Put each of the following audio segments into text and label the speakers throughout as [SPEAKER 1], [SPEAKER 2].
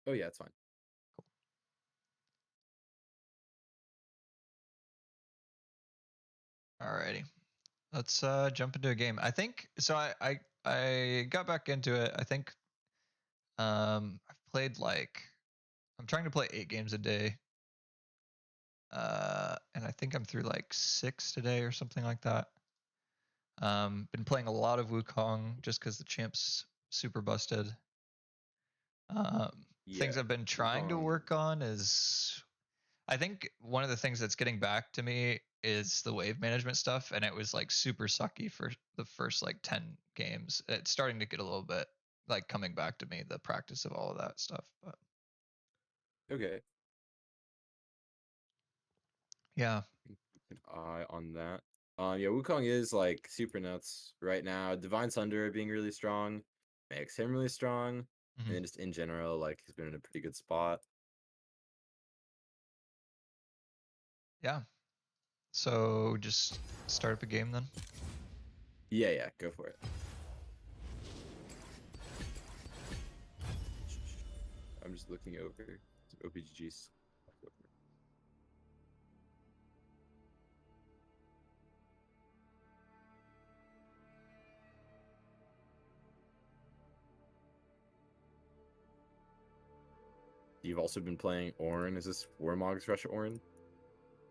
[SPEAKER 1] Oh yeah, it's fine.
[SPEAKER 2] Alrighty. Let's jump into a game. I think so. I got back into it. I think I've played like I'm trying to play 8 games a day. And I think I'm through like 6 today or something like that. Been playing a lot of Wukong just because the champ's super busted.
[SPEAKER 1] Yeah,
[SPEAKER 2] Things I've been trying to
[SPEAKER 1] Wukong.
[SPEAKER 2] work on is I think one of the things that's getting back to me is the wave management stuff, and it was like super sucky for the first like 10 games. It's starting to get a little bit like coming back to me, the practice of all of that stuff. But
[SPEAKER 1] Okay,
[SPEAKER 2] yeah.
[SPEAKER 1] keep an eye on that. Yeah, Wukong is like super nuts right now. Divine Sunder being really strong makes him really strong, and
[SPEAKER 2] Mhm.
[SPEAKER 1] then just in general, like he's been in a pretty good spot.
[SPEAKER 2] Yeah. So just start up a game then.
[SPEAKER 1] Yeah, yeah, go for it. I'm just looking over some OPGGs. You've also been playing Ornn. Is this Warmog's Rush Ornn?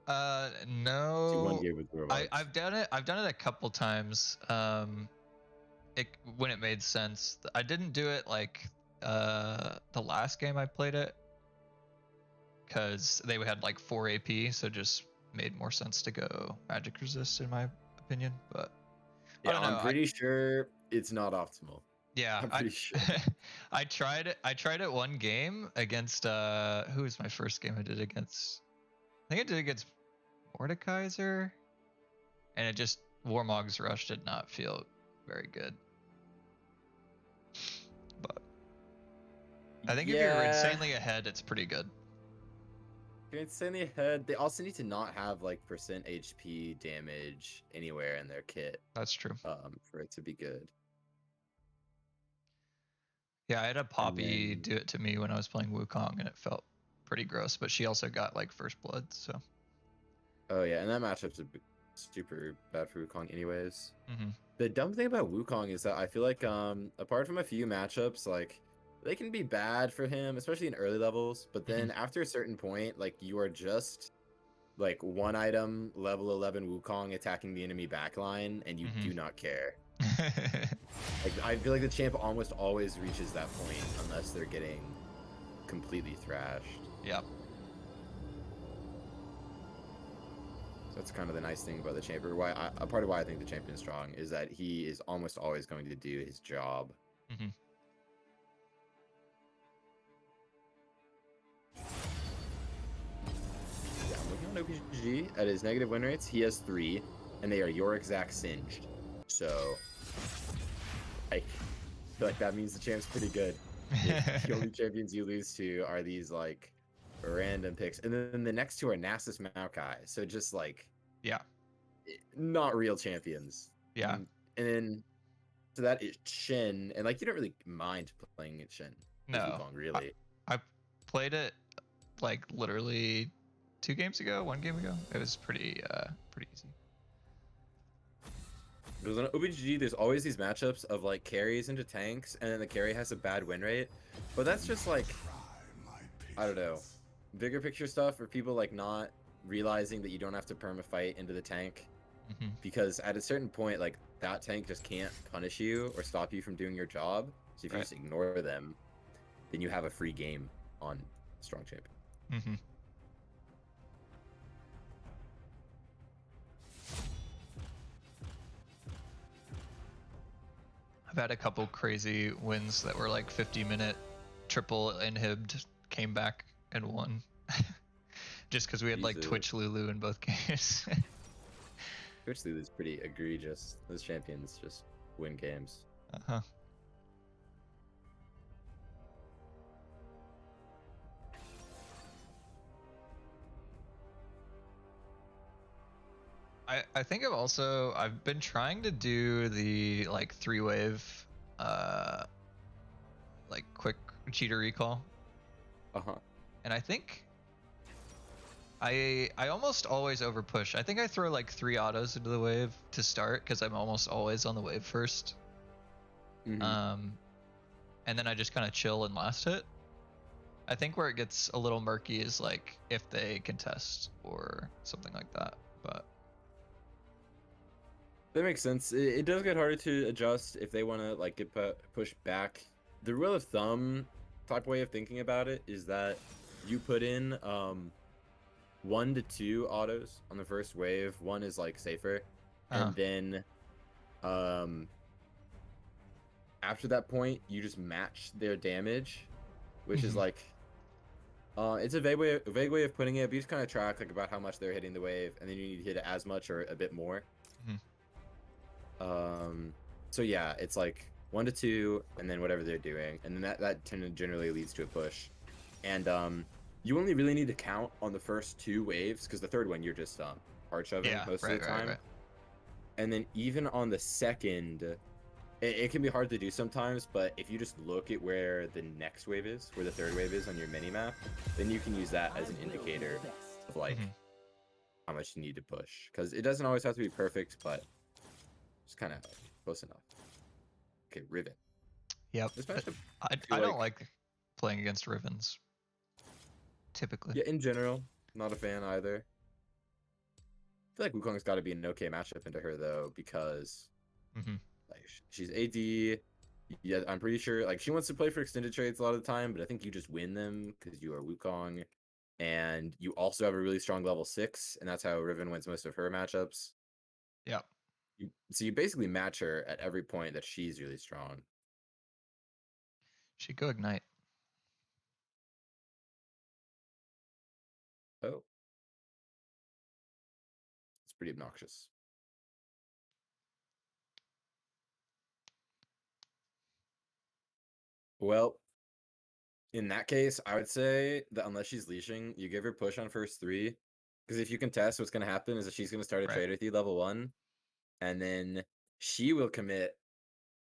[SPEAKER 1] See one
[SPEAKER 2] No.
[SPEAKER 1] game with
[SPEAKER 2] I've
[SPEAKER 1] Warmogs.
[SPEAKER 2] done it. I've done it a couple times. It when it made sense. I didn't do it like the last game I played it because they had like 4 AP, so just made more sense to go magic resist in my opinion. But I
[SPEAKER 1] Yeah,
[SPEAKER 2] don't
[SPEAKER 1] I'm
[SPEAKER 2] know.
[SPEAKER 1] pretty sure it's not optimal.
[SPEAKER 2] Yeah,
[SPEAKER 1] I'm pretty sure.
[SPEAKER 2] I tried it. I tried it one game against who was my first game I did against? I think I did against Mordekaiser, and it just Warmog's Rush did not feel very good. But I think if you're
[SPEAKER 1] Yeah,
[SPEAKER 2] insanely ahead, it's pretty good.
[SPEAKER 1] it's insanely ahead. They also need to not have like percent HP damage anywhere in their kit,
[SPEAKER 2] That's true.
[SPEAKER 1] for it to be good.
[SPEAKER 2] Yeah, I had a
[SPEAKER 1] And
[SPEAKER 2] Poppy
[SPEAKER 1] then,
[SPEAKER 2] do it to me when I was playing Wukong, and it felt pretty gross. But she also got like first blood, so.
[SPEAKER 1] oh yeah, and that matchup's super bad for Wukong anyways.
[SPEAKER 2] Mm-hmm.
[SPEAKER 1] The dumb thing about Wukong is that I feel like, apart from a few matchups, like, they can be bad for him, especially in early levels, but then
[SPEAKER 2] Mm-hmm.
[SPEAKER 1] after a certain point, like, you are just, like, one item, level 11 Wukong attacking the enemy backline, and you do not care. Like, I feel like the champ almost always reaches that point, unless they're getting completely thrashed.
[SPEAKER 2] Yeah.
[SPEAKER 1] So that's kind of the nice thing about the champ, or a part of why I think the champion is strong, is that he is almost always going to do his job.
[SPEAKER 2] Mm-hmm.
[SPEAKER 1] Yeah, I'm looking on OPG at his negative win rates. He has 3, and they are your exact singed. So, I feel like that means the champ's pretty good. If the only champions you lose to are these, like, random picks. And then the next two are Nasus Maokai. So just, like,
[SPEAKER 2] Yeah.
[SPEAKER 1] not real champions.
[SPEAKER 2] Yeah.
[SPEAKER 1] And then, so that is Shin. And, like, you don't really mind playing at Shin with
[SPEAKER 2] No,
[SPEAKER 1] Wukong, really.
[SPEAKER 2] I played it like literally 2 games ago, 1 game ago. It was pretty easy.
[SPEAKER 1] Because on OBGG, there's always these matchups of like carries into tanks, and then the carry has a bad win rate. But that's just like, I don't know, bigger picture stuff for people like not realizing that you don't have to perma fight into the tank.
[SPEAKER 2] Mm-hmm.
[SPEAKER 1] Because at a certain point, like that tank just can't punish you or stop you from doing your job. So if you
[SPEAKER 2] Right.
[SPEAKER 1] just ignore them, then you have a free game on Strong Champion.
[SPEAKER 2] Mm-hmm. I've had a couple crazy wins that were like 50-minute triple inhibbed, came back and won. Just because we had like
[SPEAKER 1] Jesus.
[SPEAKER 2] Twitch Lulu in both games.
[SPEAKER 1] Twitch League is pretty egregious. Those champions just win games.
[SPEAKER 2] Uh-huh. I think I've been trying to do the like 3-wave like quick cheater recall.
[SPEAKER 1] Uh-huh.
[SPEAKER 2] And I think I almost always overpush. I think I throw like 3 autos into the wave to start because I'm almost always on the wave first.
[SPEAKER 1] Mm-hmm.
[SPEAKER 2] And then I just kind of chill and last hit. I think where it gets a little murky is like if they contest or something like that. But
[SPEAKER 1] That makes sense. It does get harder to adjust if they want to like get pushed back. The rule of thumb type way of thinking about it is that you put in 1 to 2 autos on the first wave. 1 is like safer, and then after that point you just match their damage, which is like it's a vague way of putting it. But you just kind of track like about how much they're hitting the wave, and then you need to hit it as much or a bit more. So yeah, it's like 1 to 2, and then whatever they're doing, and then that generally leads to a push. And you only really need to count on the first 2 waves, because the third one you're just hard shoving most of the time.
[SPEAKER 2] Right.
[SPEAKER 1] And then even on the second, it can be hard to do sometimes, but if you just look at where the next wave is, where the third wave is on your mini map, then you can use that as an indicator of like how much you need to push, because it doesn't always have to be perfect, but it's kind of close enough. Okay, Riven.
[SPEAKER 2] Yep.
[SPEAKER 1] This matchup,
[SPEAKER 2] I don't like playing against Rivens. Typically.
[SPEAKER 1] Yeah, in general, not a fan either. I feel like Wukong's got to be an okay matchup into her though, because like she's AD. Yeah, I'm pretty sure like she wants to play for extended trades a lot of the time, but I think you just win them because you are Wukong, and you also have a really strong level 6, and that's how Riven wins most of her matchups.
[SPEAKER 2] Yep.
[SPEAKER 1] So you basically match her at every point that she's really strong.
[SPEAKER 2] She go ignite.
[SPEAKER 1] Oh. It's pretty obnoxious. Well, in that case, I would say that unless she's leashing, you give her push on first 3. Because if you contest, what's going to happen is that she's going to start a trade with you level 1. And then she will commit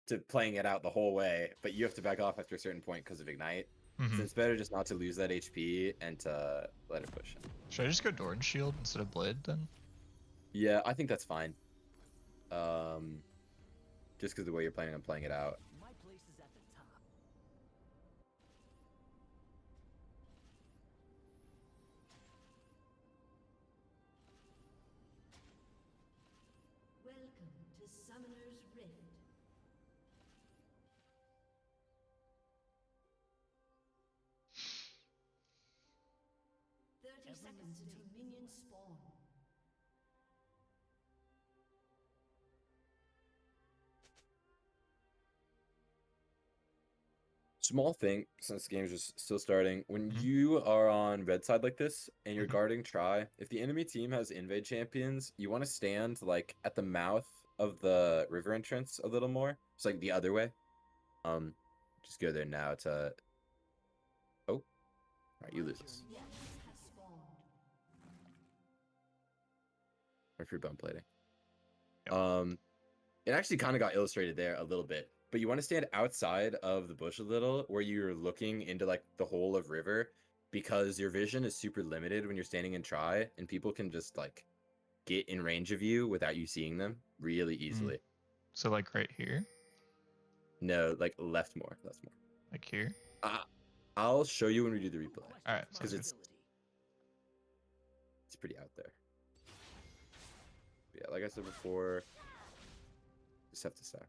[SPEAKER 1] to playing it out the whole way, but you have to back off after a certain point because of Ignite. So it's better just not to lose that HP and to let her push.
[SPEAKER 2] Should I just go Doran Shield instead of Blade then?
[SPEAKER 1] Yeah, I think that's fine. Just because the way you're planning on playing it out.
[SPEAKER 3] My place is at the top.
[SPEAKER 4] Welcome to Summoner's Rift. Seconds until minions spawn.
[SPEAKER 1] Small thing, since the game is just still starting, when you are on red side like this and you're guarding Try, if the enemy team has invade champions, you want to stand like at the mouth of the river entrance a little more. It's like the other way. Just go there now to. Oh, all right, you lose this. Or free bone plating. It actually kind of got illustrated there a little bit. But you want to stand outside of the bush a little, where you're looking into like the whole of river, because your vision is super limited when you're standing in Try, and people can just like get in range of you without you seeing them really easily.
[SPEAKER 2] So like right here?
[SPEAKER 1] No, like left more.
[SPEAKER 2] Like here?
[SPEAKER 1] I'll show you when we do the replay.
[SPEAKER 2] All right,
[SPEAKER 1] because it's pretty out there. But yeah, like I said before, just have to stack.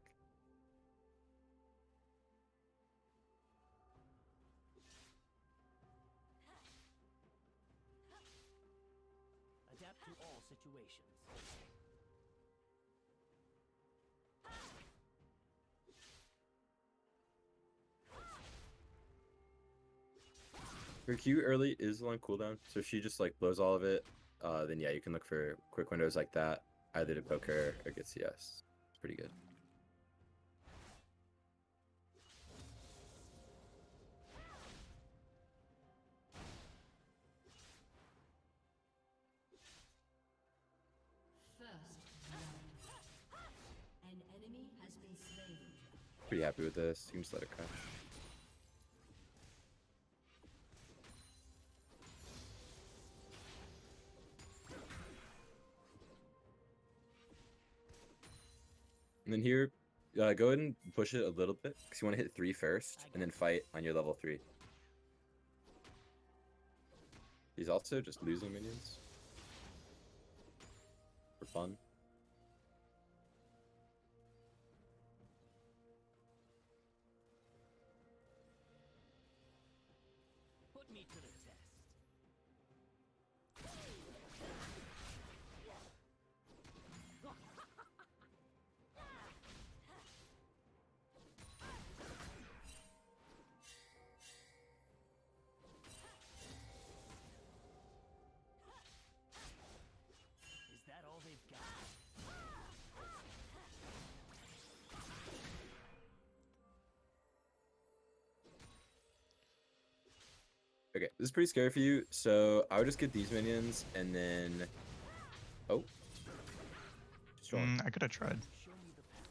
[SPEAKER 3] Adapt to all situations.
[SPEAKER 1] Her Q early is on cooldown, so if she just like blows all of it, then yeah, you can look for quick windows like that, either to poke her or get CS. It's pretty good.
[SPEAKER 4] An enemy has been slain.
[SPEAKER 1] Pretty happy with this. You can just let it crash. And then here, go ahead and push it a little bit because you want to hit 3 first, and then fight on your level 3. He's also just losing minions for fun.
[SPEAKER 3] Put me to the test. Is that all they've got?
[SPEAKER 1] Okay, this is pretty scary for you, so I would just get these minions and then. Oh. Strong.
[SPEAKER 2] I could have tried.
[SPEAKER 3] Show me the path.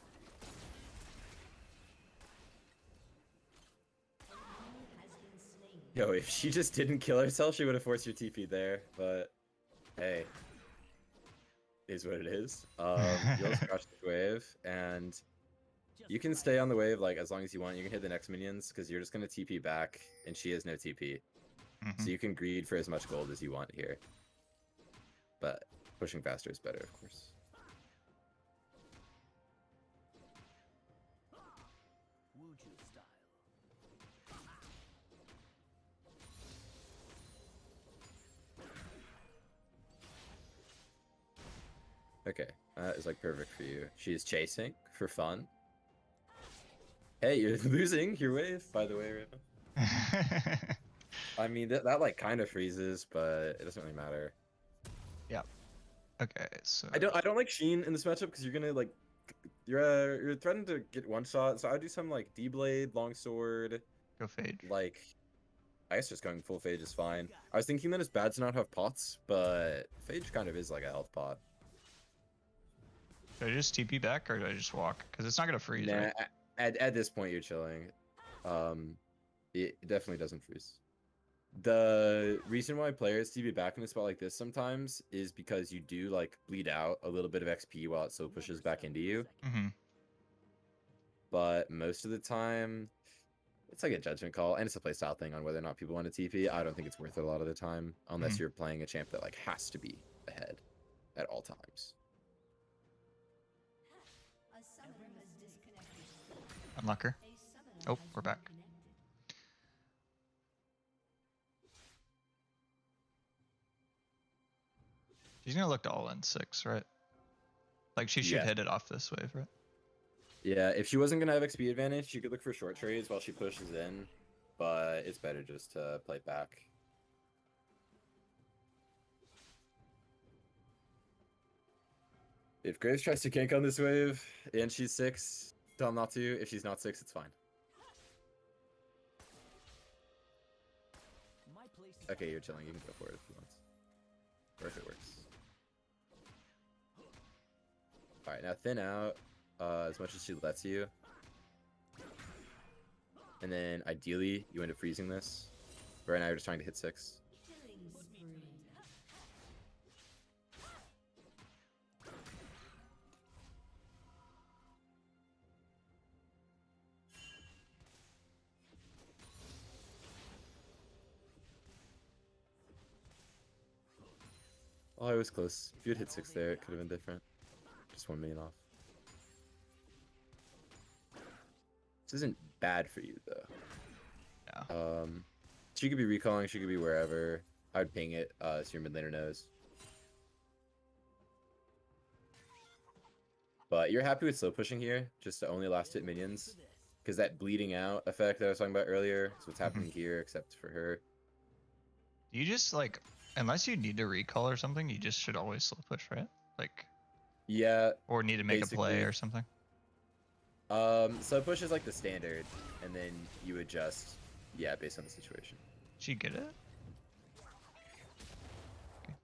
[SPEAKER 4] Has been slain.
[SPEAKER 1] Yo, if she just didn't kill herself, she would have forced your TP there, but hey. Is what it is. You'll just crush the wave, and
[SPEAKER 3] Just
[SPEAKER 1] you can
[SPEAKER 3] right.
[SPEAKER 1] stay on the wave like as long as you want. You can hit the next minions because you're just gonna TP back, and she has no TP.
[SPEAKER 2] Mhm.
[SPEAKER 1] So you can greed for as much gold as you want here. But pushing faster is better, of course.
[SPEAKER 3] Wuju style.
[SPEAKER 1] Okay, that is like perfect for you. She is chasing for fun. Hey, you're losing your wave, by the way, right now. I mean, that like kind of freezes, but it doesn't really matter.
[SPEAKER 2] Okay, so
[SPEAKER 1] I don't like Sheen in this matchup because you're gonna like you're threatened to get one shot. So I would do some like D-blade, longsword,
[SPEAKER 2] go Phage.
[SPEAKER 1] like I guess just going full Phage is fine. I was thinking that it's bad to not have pots, but Phage kind of is like a health pot.
[SPEAKER 2] Do I just TP back or do I just walk? Because it's not gonna freeze,
[SPEAKER 1] Nah,
[SPEAKER 2] right?
[SPEAKER 1] at this point you're chilling. It definitely doesn't freeze. The reason why players TP back in a spot like this sometimes is because you do like bleed out a little bit of XP while it still pushes back into you.
[SPEAKER 2] Mm-hmm.
[SPEAKER 1] But most of the time, it's like a judgment call, and it's a playstyle thing on whether or not people want to TP. I don't think it's worth it a lot of the time, unless
[SPEAKER 2] Mhm.
[SPEAKER 1] you're playing a champ that like has to be ahead at all times.
[SPEAKER 4] A summoner has disconnected.
[SPEAKER 2] Unlocker.
[SPEAKER 4] A summoner
[SPEAKER 2] Oh,
[SPEAKER 4] has
[SPEAKER 2] we're back.
[SPEAKER 4] reconnected.
[SPEAKER 2] She's gonna look to all in 6, right? Like she should
[SPEAKER 1] Yeah.
[SPEAKER 2] hit it off this wave, right?
[SPEAKER 1] Yeah, if she wasn't gonna have XP advantage, she could look for short trades while she pushes in, but it's better just to play back. If Graves tries to gank on this wave and she's 6, tell him not to. If she's not 6, it's fine.
[SPEAKER 3] My place is
[SPEAKER 1] Okay, you're chilling. You can go for it if you want. Or if it works. Alright, now thin out as much as she lets you. And then ideally, you end up freezing this. But right now, you're just trying to hit 6.
[SPEAKER 4] Killing spree.
[SPEAKER 1] Oh, I was close. If you had hit 6 there, it could have been different. Just 1 million off. This isn't bad for you, though.
[SPEAKER 2] Yeah.
[SPEAKER 1] She could be recalling, she could be wherever. I would ping it so your mid laner knows. But you're happy with slow pushing here, just to only last hit minions. Because that bleeding out effect that I was talking about earlier is what's happening here, except for her.
[SPEAKER 2] You just like, unless you need to recall or something, you just should always slow push, right? Like,
[SPEAKER 1] Yeah,
[SPEAKER 2] or need to make a play
[SPEAKER 1] basically.
[SPEAKER 2] or something.
[SPEAKER 1] Slow push is like the standard, and then you adjust, yeah, based on the situation.
[SPEAKER 2] Did she get it? Okay.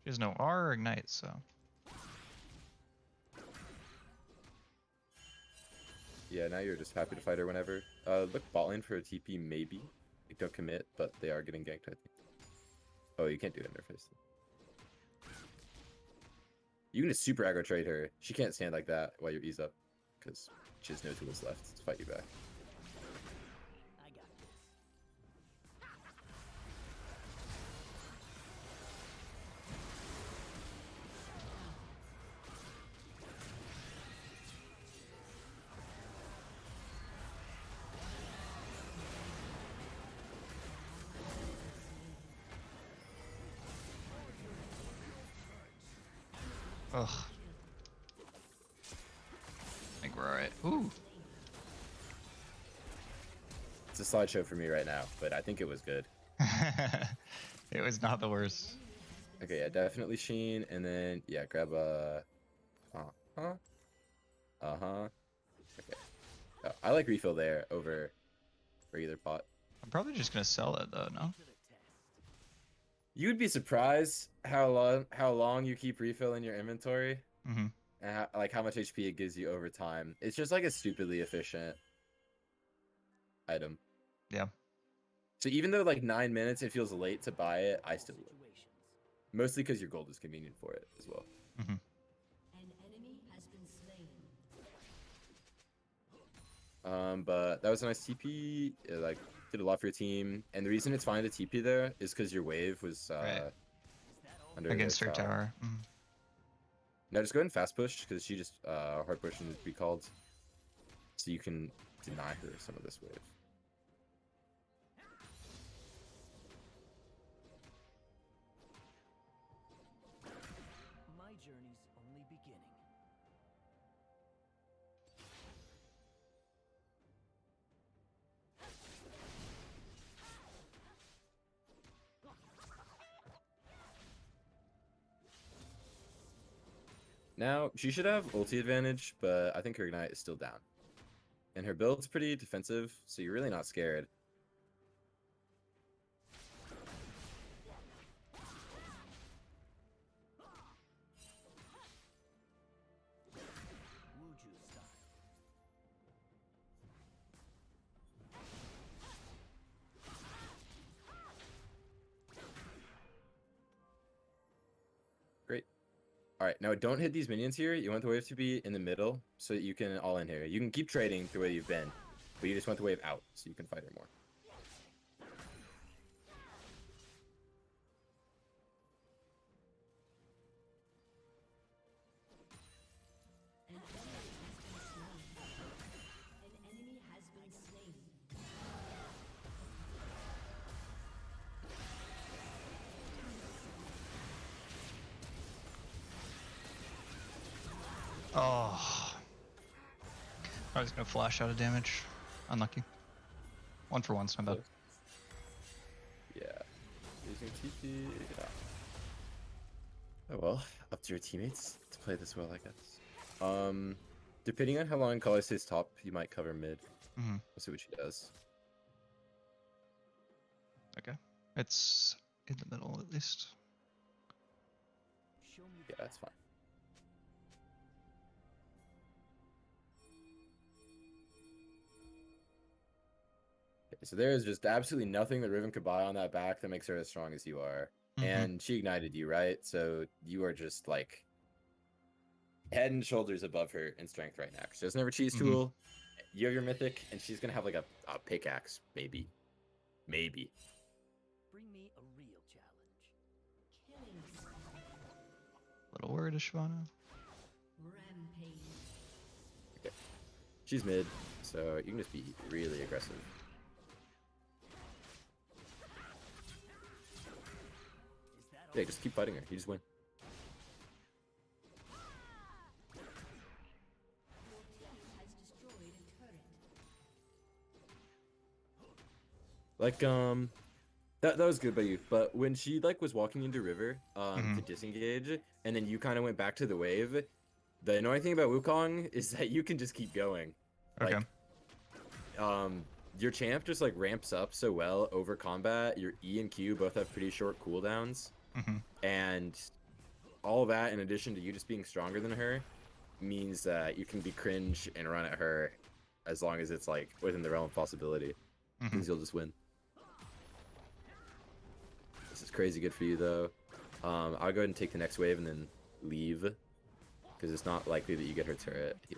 [SPEAKER 2] She has no R or ignite, so.
[SPEAKER 1] Yeah, now you're just happy to fight her whenever. Look bot lane for a TP, maybe. Like, don't commit, but they are getting ganked, I think. Oh, you can't do interface. You can just super aggro trade her. She can't stand like that while you're ease up, because she has no tools left to fight you back.
[SPEAKER 3] I got this.
[SPEAKER 2] Ugh. I think we're alright. Ooh.
[SPEAKER 1] It's a slideshow for me right now, but I think it was good.
[SPEAKER 2] It was not the worst.
[SPEAKER 1] Okay, yeah, definitely Sheen, and then yeah, grab a. Uh huh. Okay. Oh, I like refill there over regular pot.
[SPEAKER 2] I'm probably just gonna sell it though, no?
[SPEAKER 3] To the test.
[SPEAKER 1] You would be surprised how long you keep refilling your inventory,
[SPEAKER 2] Mm-hmm.
[SPEAKER 1] and like how much HP it gives you over time. It's just like a stupidly efficient item.
[SPEAKER 2] Yeah.
[SPEAKER 1] So even though like 9 minutes it feels late to buy it, I still would.
[SPEAKER 3] Situations.
[SPEAKER 1] Mostly because your gold is convenient for it as well.
[SPEAKER 2] Mm-hmm.
[SPEAKER 4] An enemy has been slain.
[SPEAKER 1] But that was a nice TP. It, like did a lot for your team, and the reason it's fine to TP there is because your wave was
[SPEAKER 2] Right.
[SPEAKER 3] Is that all?
[SPEAKER 1] under
[SPEAKER 2] Against
[SPEAKER 1] their
[SPEAKER 2] her tower. Mm.
[SPEAKER 1] Now just go ahead and fast push because she just hard push and be called, so you can deny her some of this wave.
[SPEAKER 3] My journey's only beginning.
[SPEAKER 1] Now she should have ulti advantage, but I think her ignite is still down, and her build's pretty defensive, so you're really not scared.
[SPEAKER 3] Wuju style.
[SPEAKER 1] Great. All right, now don't hit these minions here. You want the wave to be in the middle so that you can all in here. You can keep trading the way you've been, but you just want the wave out so you can fight her more.
[SPEAKER 4] An enemy has been slain.
[SPEAKER 2] Oh. I was gonna flash out of damage. Unlucky. 1 for 1's not bad.
[SPEAKER 1] Yeah. Using TP. Yeah. Oh well, up to your teammates to play this well, I guess. Depending on how long Kali stays top, you might cover mid.
[SPEAKER 2] Mm-hmm.
[SPEAKER 1] We'll see what she does.
[SPEAKER 2] Okay. It's in the middle at least.
[SPEAKER 3] Show me
[SPEAKER 1] Yeah,
[SPEAKER 3] the
[SPEAKER 1] that's
[SPEAKER 3] path.
[SPEAKER 1] fine. Okay, so there is just absolutely nothing that Riven could buy on that back that makes her as strong as you are.
[SPEAKER 2] Mhm.
[SPEAKER 1] And she ignited you, right? So you are just like head and shoulders above her in strength right now. She doesn't have her cheese
[SPEAKER 2] Mhm.
[SPEAKER 1] tool. You have your mythic, and she's gonna have like a pickaxe, maybe. Maybe.
[SPEAKER 3] Bring me a real challenge.
[SPEAKER 4] Killing spree.
[SPEAKER 2] Little word, Ishvana.
[SPEAKER 4] Rampage.
[SPEAKER 1] She's mid, so you can just be really aggressive.
[SPEAKER 3] Is that all?
[SPEAKER 1] Yeah, just keep fighting her. You just win.
[SPEAKER 4] Your team has destroyed a turret.
[SPEAKER 1] Like that was good by you. But when she like was walking into river to disengage, and then you kind of went back to the wave, the annoying thing about Wukong is that you can just keep going.
[SPEAKER 2] Okay.
[SPEAKER 1] Like, your champ just like ramps up so well over combat. Your E and Q both have pretty short cooldowns,
[SPEAKER 2] Mm-hmm.
[SPEAKER 1] and all that in addition to you just being stronger than her means that you can be cringe and run at her as long as it's like within the realm of possibility,
[SPEAKER 2] Mm-hmm.
[SPEAKER 1] because you'll just win. This is crazy good for you though. I'll go ahead and take the next wave and then leave because it's not likely that you get her turret here.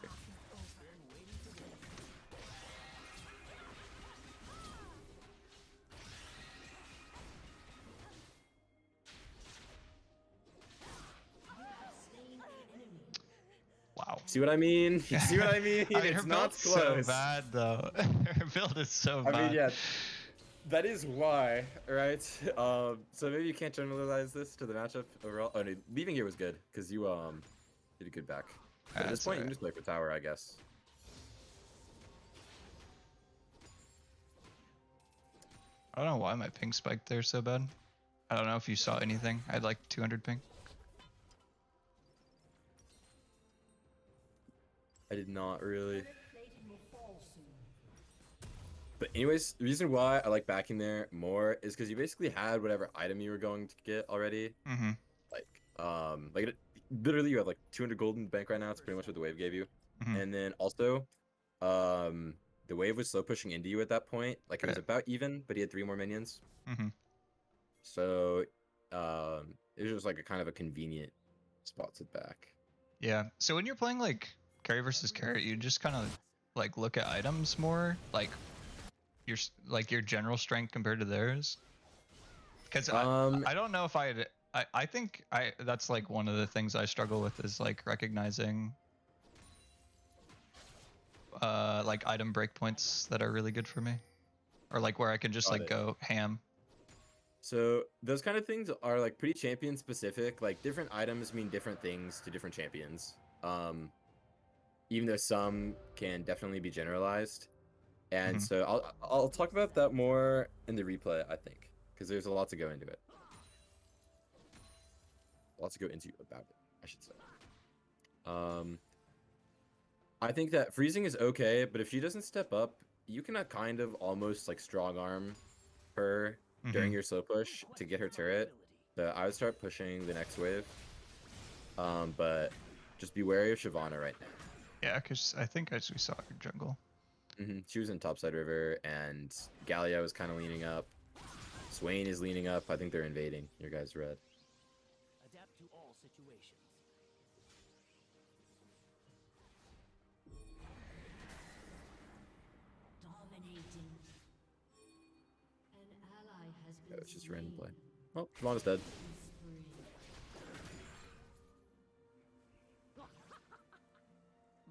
[SPEAKER 2] Wow.
[SPEAKER 1] See what I mean? You see what I mean?
[SPEAKER 2] I mean, her
[SPEAKER 1] It's not
[SPEAKER 2] build's
[SPEAKER 1] close.
[SPEAKER 2] so bad though. Her build is so
[SPEAKER 1] I
[SPEAKER 2] bad.
[SPEAKER 1] mean, yeah, that is why, right? So maybe you can't generalize this to the matchup overall. Oh, no, leaving here was good because you did a good back. But at this
[SPEAKER 2] That's
[SPEAKER 1] point, you can
[SPEAKER 2] alright.
[SPEAKER 1] just play for tower, I guess.
[SPEAKER 2] I don't know why my ping spiked there so bad. I don't know if you saw anything. I had like 200 ping.
[SPEAKER 1] I did not really. But anyways, the reason why I like backing there more is because you basically had whatever item you were going to get already.
[SPEAKER 2] Mm-hmm.
[SPEAKER 1] Literally you have like 200 gold in the bank right now. It's pretty much what the wave gave you.
[SPEAKER 2] Mm-hmm.
[SPEAKER 1] And then also, the wave was slow pushing into you at that point. Like it was
[SPEAKER 2] Right.
[SPEAKER 1] about even, but he had 3 more minions.
[SPEAKER 2] Mm-hmm.
[SPEAKER 1] So, it was just like a kind of a convenient spot to back.
[SPEAKER 2] Yeah. So when you're playing like carry versus carry, you just kind of like look at items more, like your general strength compared to theirs. Because I don't know if I think that's like one of the things I struggle with is like recognizing like item breakpoints that are really good for me, or like where I can just
[SPEAKER 1] Got
[SPEAKER 2] like
[SPEAKER 1] it.
[SPEAKER 2] go ham.
[SPEAKER 1] So those kind of things are like pretty champion specific. Like different items mean different things to different champions. Even though some can definitely be generalized. And
[SPEAKER 2] Mhm.
[SPEAKER 1] so I'll talk about that more in the replay, I think, because there's a lot to go into it. A lot to go into about it, I should say. I think that freezing is okay, but if she doesn't step up, you can kind of almost like strong arm her during
[SPEAKER 2] Mhm.
[SPEAKER 1] your slow push to get her turret. So I would start pushing the next wave. But just be wary of Shyvana right now.
[SPEAKER 2] Yeah, because I think as we saw her jungle.
[SPEAKER 1] She was in topside river, and Galio is kind of leaning up. Swain is leaning up. I think they're invading your guys' red.
[SPEAKER 3] Adapt to all situations.
[SPEAKER 4] Dominating. An ally has
[SPEAKER 1] Oh,
[SPEAKER 4] been
[SPEAKER 1] it's just random play.
[SPEAKER 4] slain.
[SPEAKER 1] Well, Shyvana's dead.
[SPEAKER 4] Spree.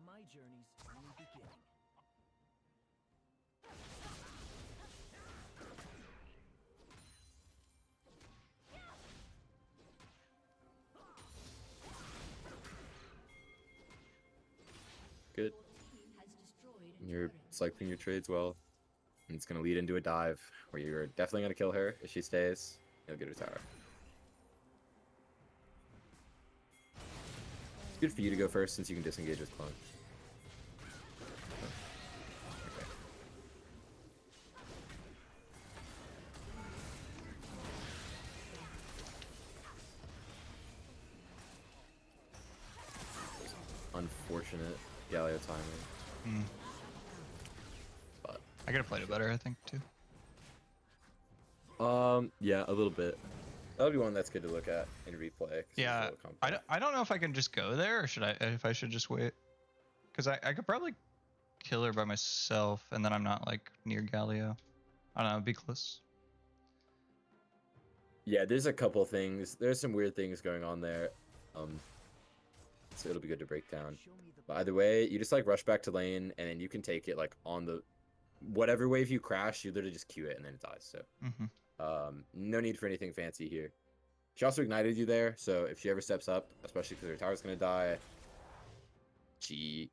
[SPEAKER 3] My journey's only beginning.
[SPEAKER 1] Good.
[SPEAKER 4] Your team has destroyed a
[SPEAKER 1] You're
[SPEAKER 4] turret.
[SPEAKER 1] cycling your trades well. And it's going to lead into a dive where you're definitely going to kill her if she stays. You'll get her tower. It's good for you to go first since you can disengage with clone. Okay. Unfortunate Galio timing.
[SPEAKER 2] Mm.
[SPEAKER 1] But
[SPEAKER 2] I could have played it better, I think, too.
[SPEAKER 1] yeah, a little bit. That'll be one that's good to look at in replay. 'Cause it's a
[SPEAKER 2] Yeah,
[SPEAKER 1] little compact.
[SPEAKER 2] I don't know if I can just go there, or if I should just wait. Because I could probably kill her by myself, and then I'm not like near Galio. I don't know, it'd be close.
[SPEAKER 1] Yeah, there's a couple things. There's some weird things going on there. So it'll be good to break down.
[SPEAKER 3] Show me the
[SPEAKER 1] But either way, you just like rush back to lane, and then you can take it like on the whatever wave you crash, you literally just Q it and then it dies. So no need for anything fancy here. She also ignited you there, so if she ever steps up, especially because her tower's gonna die, you're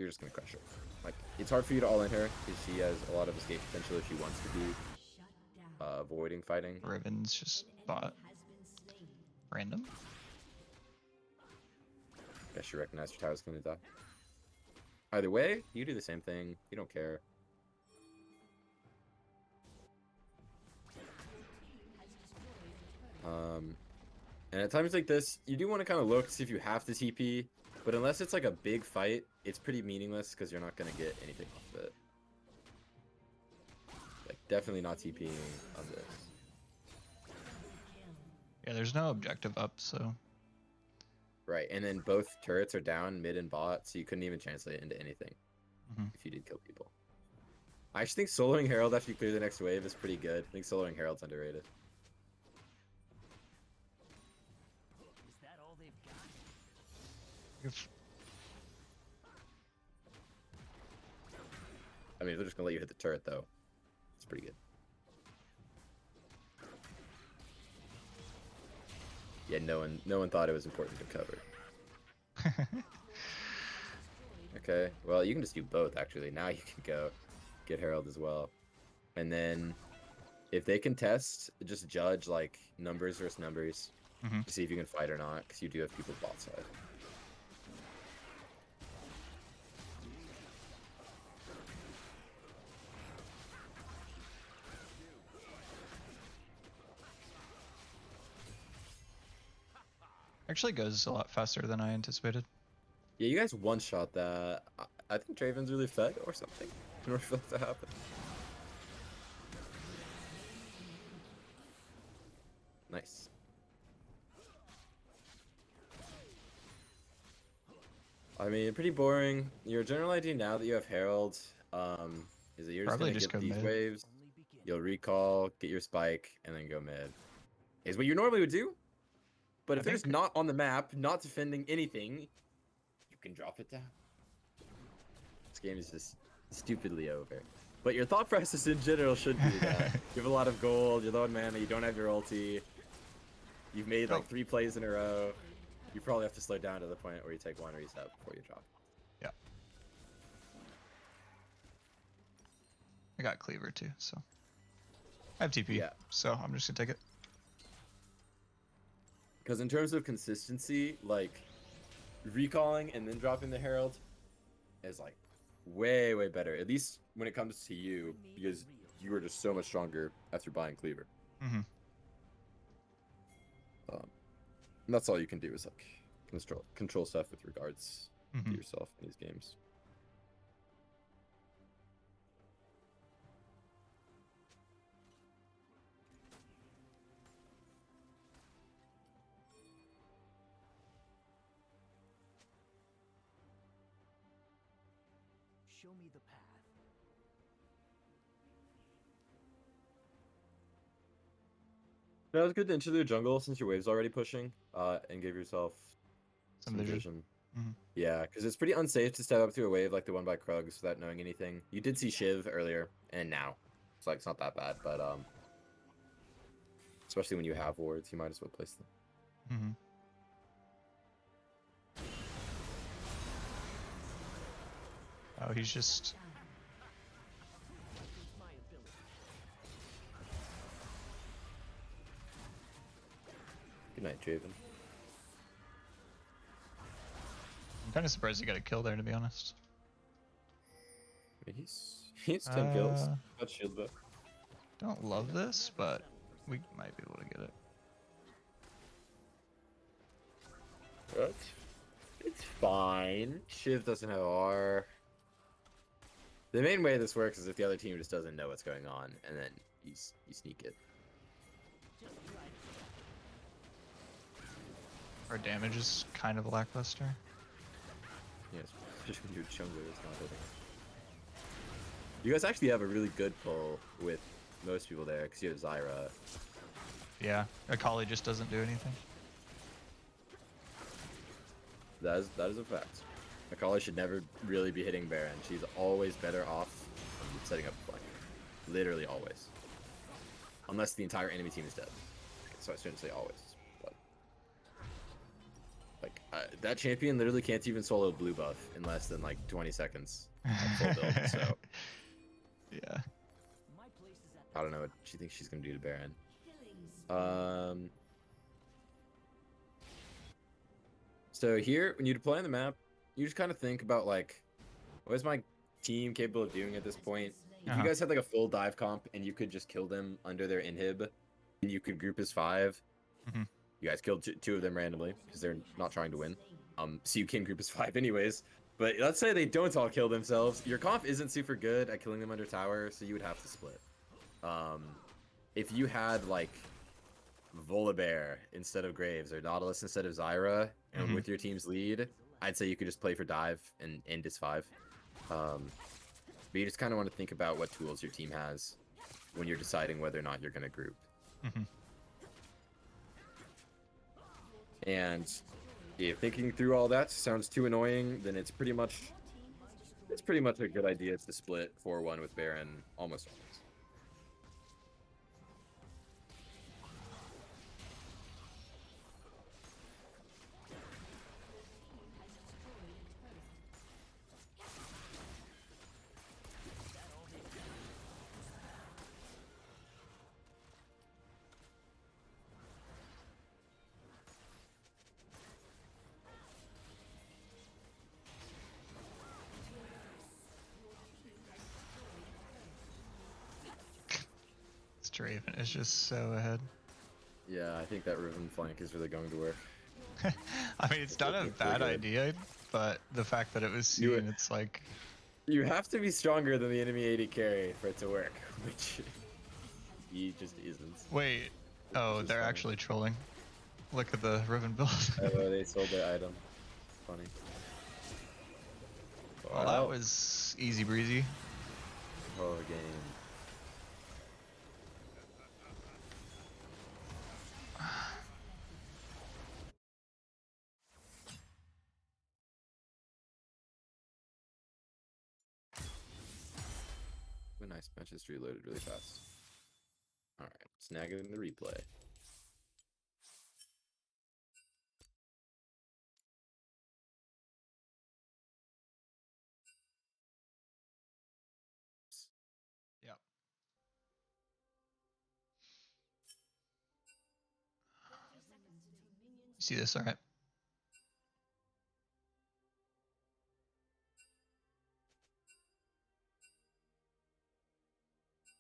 [SPEAKER 1] just gonna crush her. Like it's hard for you to all in her because she has a lot of escape potential if she wants to be
[SPEAKER 4] Shut down.
[SPEAKER 1] avoiding fighting.
[SPEAKER 2] Riven's just
[SPEAKER 4] An
[SPEAKER 2] bot
[SPEAKER 4] enemy has been slain.
[SPEAKER 2] random.
[SPEAKER 1] Guess she recognized her tower's gonna die. Either way, you do the same thing. You don't care.
[SPEAKER 4] Your team has destroyed a turret.
[SPEAKER 1] And at times like this, you do want to kind of look to see if you have to TP, but unless it's like a big fight, it's pretty meaningless because you're not going to get anything off of it. Like, definitely not TPing on this.
[SPEAKER 4] Double kill.
[SPEAKER 2] Yeah, there's no objective up, so
[SPEAKER 1] Right, and then both turrets are down, mid and bot, so you couldn't even translate it into anything if you did kill people. I actually think soloing Herald after you clear the next wave is pretty good. I think soloing Herald's underrated.
[SPEAKER 3] Is that all they've got?
[SPEAKER 2] If-
[SPEAKER 1] I mean, if they're just gonna let you hit the turret though, it's pretty good. Yeah, no one thought it was important to cover. Okay, well you can just do both actually. Now you can go get Herald as well, and then if they contest, just judge like numbers versus numbers to see if you can fight or not, because you do have people bot side.
[SPEAKER 2] Actually goes a lot faster than I anticipated.
[SPEAKER 1] Yeah, you guys one-shot that. I think Draven's really fed or something in order for that to happen. Nice. I mean, pretty boring. Your general idea now that you have Herald is that you're
[SPEAKER 2] Probably
[SPEAKER 1] just
[SPEAKER 2] just
[SPEAKER 1] gonna
[SPEAKER 2] go
[SPEAKER 1] get these
[SPEAKER 2] mid.
[SPEAKER 1] waves,
[SPEAKER 3] Only begin.
[SPEAKER 1] you'll recall, get your spike, and then go mid. Is what you normally would do. But if
[SPEAKER 2] I
[SPEAKER 1] they're just
[SPEAKER 2] think-
[SPEAKER 1] not on the map, not defending anything, you can drop it down. This game is just stupidly over. But your thought process in general should be that you have a lot of gold, you're low on mana, you don't have your ulti, you've made like 3 plays in a row. You probably have to slow down to the point where you take 1 reset before you drop.
[SPEAKER 2] Yeah. I got cleaver too, so I have TP.
[SPEAKER 1] Yeah.
[SPEAKER 2] So I'm just gonna take it.
[SPEAKER 1] Because in terms of consistency, like recalling and then dropping the Herald is like way better. At least when it comes to you, because you are just so much stronger after buying cleaver.
[SPEAKER 2] Mm-hmm.
[SPEAKER 1] And that's all you can do is like control stuff with regards
[SPEAKER 2] Mm-hmm.
[SPEAKER 1] to yourself in these games.
[SPEAKER 3] Show me the path.
[SPEAKER 1] No, it's good to enter the jungle since your wave's already pushing, and give yourself
[SPEAKER 2] Some
[SPEAKER 1] some
[SPEAKER 2] vision.
[SPEAKER 1] vision.
[SPEAKER 2] Mhm.
[SPEAKER 1] Yeah, because it's pretty unsafe to step up to a wave like the one by Krugs without knowing anything. You did see Shiv earlier, and now. It's like, it's not that bad, but especially when you have wards, you might as well place them.
[SPEAKER 2] Mm-hmm. Oh, he's just.
[SPEAKER 3] My ability.
[SPEAKER 1] Good night, Draven.
[SPEAKER 2] I'm kind of surprised he got a kill there, to be honest.
[SPEAKER 1] I mean, he's 10 kills. Got shield buff.
[SPEAKER 2] Don't love this, but we might be able to get it.
[SPEAKER 1] It's fine. Shiv doesn't have R. The main way this works is if the other team just doesn't know what's going on, and then you sneak it.
[SPEAKER 3] Just right.
[SPEAKER 2] Our damage is kind of lackluster.
[SPEAKER 1] Yes, just when your jungler is not hitting. You guys actually have a really good pull with most people there, because you have Zyra.
[SPEAKER 2] Yeah, Akali just doesn't do anything.
[SPEAKER 1] That is a fact. Akali should never really be hitting Baron. She's always better off setting up a flank. Literally always. Unless the entire enemy team is dead. So I shouldn't say always. But like that champion literally can't even solo blue buff in less than like 20 seconds at full build. So
[SPEAKER 2] Yeah.
[SPEAKER 3] My place is at
[SPEAKER 1] I don't know what she thinks she's gonna do to Baron.
[SPEAKER 4] Killing spree.
[SPEAKER 1] So here, when you deploy on the map, you just kind of think about like, what is my team capable of doing at this point? If you guys had like a full dive comp and you could just kill them under their inhib, and you could group as 5,
[SPEAKER 2] Mhm.
[SPEAKER 1] you guys killed 2 of them randomly because they're not trying to win. So you can group as 5 anyways. But let's say they don't all kill themselves. Your comp isn't super good at killing them under tower, so you would have to split. If you had like Volibear instead of Graves or Nautilus instead of Zyra, and
[SPEAKER 2] Mhm.
[SPEAKER 1] with your team's lead, I'd say you could just play for dive and end this 5. But you just kind of want to think about what tools your team has when you're deciding whether or not you're going to group.
[SPEAKER 2] Mhm.
[SPEAKER 1] And if thinking through all that sounds too annoying, then it's pretty much a good idea to split 4-1 with Baron almost always.
[SPEAKER 2] This Draven is just so ahead.
[SPEAKER 1] Yeah, I think that Riven flank is really going to work.
[SPEAKER 2] I mean, it's not a
[SPEAKER 1] looks pretty
[SPEAKER 2] bad
[SPEAKER 1] good.
[SPEAKER 2] idea, but the fact that it was
[SPEAKER 1] You-
[SPEAKER 2] seen, it's like,
[SPEAKER 1] You have to be stronger than the enemy AD carry for it to work, which he just isn't.
[SPEAKER 2] wait, oh,
[SPEAKER 1] Which is
[SPEAKER 2] they're
[SPEAKER 1] funny.
[SPEAKER 2] actually trolling. Look at the Riven build.
[SPEAKER 1] Oh, they sold their item. Funny.
[SPEAKER 2] Well, that was easy breezy.
[SPEAKER 1] Oh, game. Oh, nice. Match just reloaded really fast. Alright, snag it in the replay.
[SPEAKER 2] Yep. You see this, all right?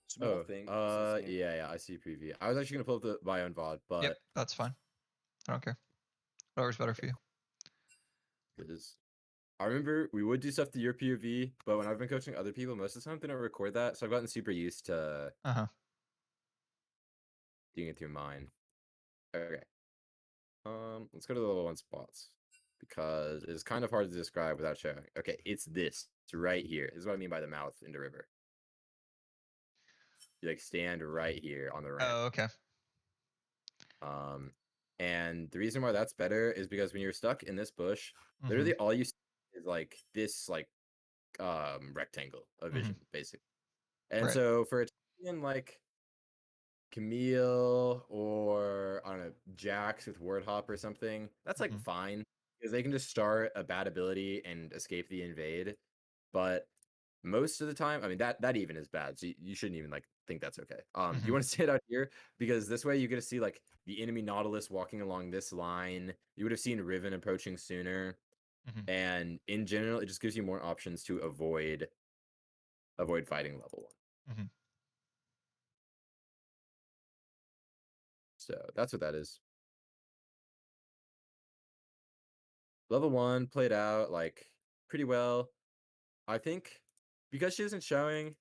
[SPEAKER 1] Small thing. Yeah, I see preview. I was actually gonna pull up my own VOD, but
[SPEAKER 2] Yep, that's fine. I don't care. Whatever's better for you.
[SPEAKER 1] because I remember we would do stuff to your POV, but when I've been coaching other people, most of the time they don't record that, so I've gotten super used to
[SPEAKER 2] Uh-huh.
[SPEAKER 1] doing it through mine. Okay. Let's go to the level 1 spots because it's kind of hard to describe without showing. Okay, it's this. It's right here. This is what I mean by the mouth in the river. You like stand right here on the ramp.
[SPEAKER 2] Oh, okay.
[SPEAKER 1] And the reason why that's better is because when you're stuck in this bush,
[SPEAKER 2] Mhm.
[SPEAKER 1] literally all you see is like this rectangle of vision, basically. And
[SPEAKER 2] Right.
[SPEAKER 1] so for a champion like Camille or I don't know, Jax with Word Hop or something, that's like
[SPEAKER 2] Mhm.
[SPEAKER 1] fine because they can just start a bad ability and escape the invade. But most of the time, I mean that even is bad, so you shouldn't even like think that's okay.
[SPEAKER 2] Mhm.
[SPEAKER 1] You want to stand out here because this way you get to see like the enemy Nautilus walking along this line. You would have seen Riven approaching sooner,
[SPEAKER 2] Mhm.
[SPEAKER 1] and in general, it just gives you more options to avoid fighting level 1.
[SPEAKER 2] Mhm.
[SPEAKER 1] So that's what that is. Level 1 played out like pretty well. I think because she isn't showing.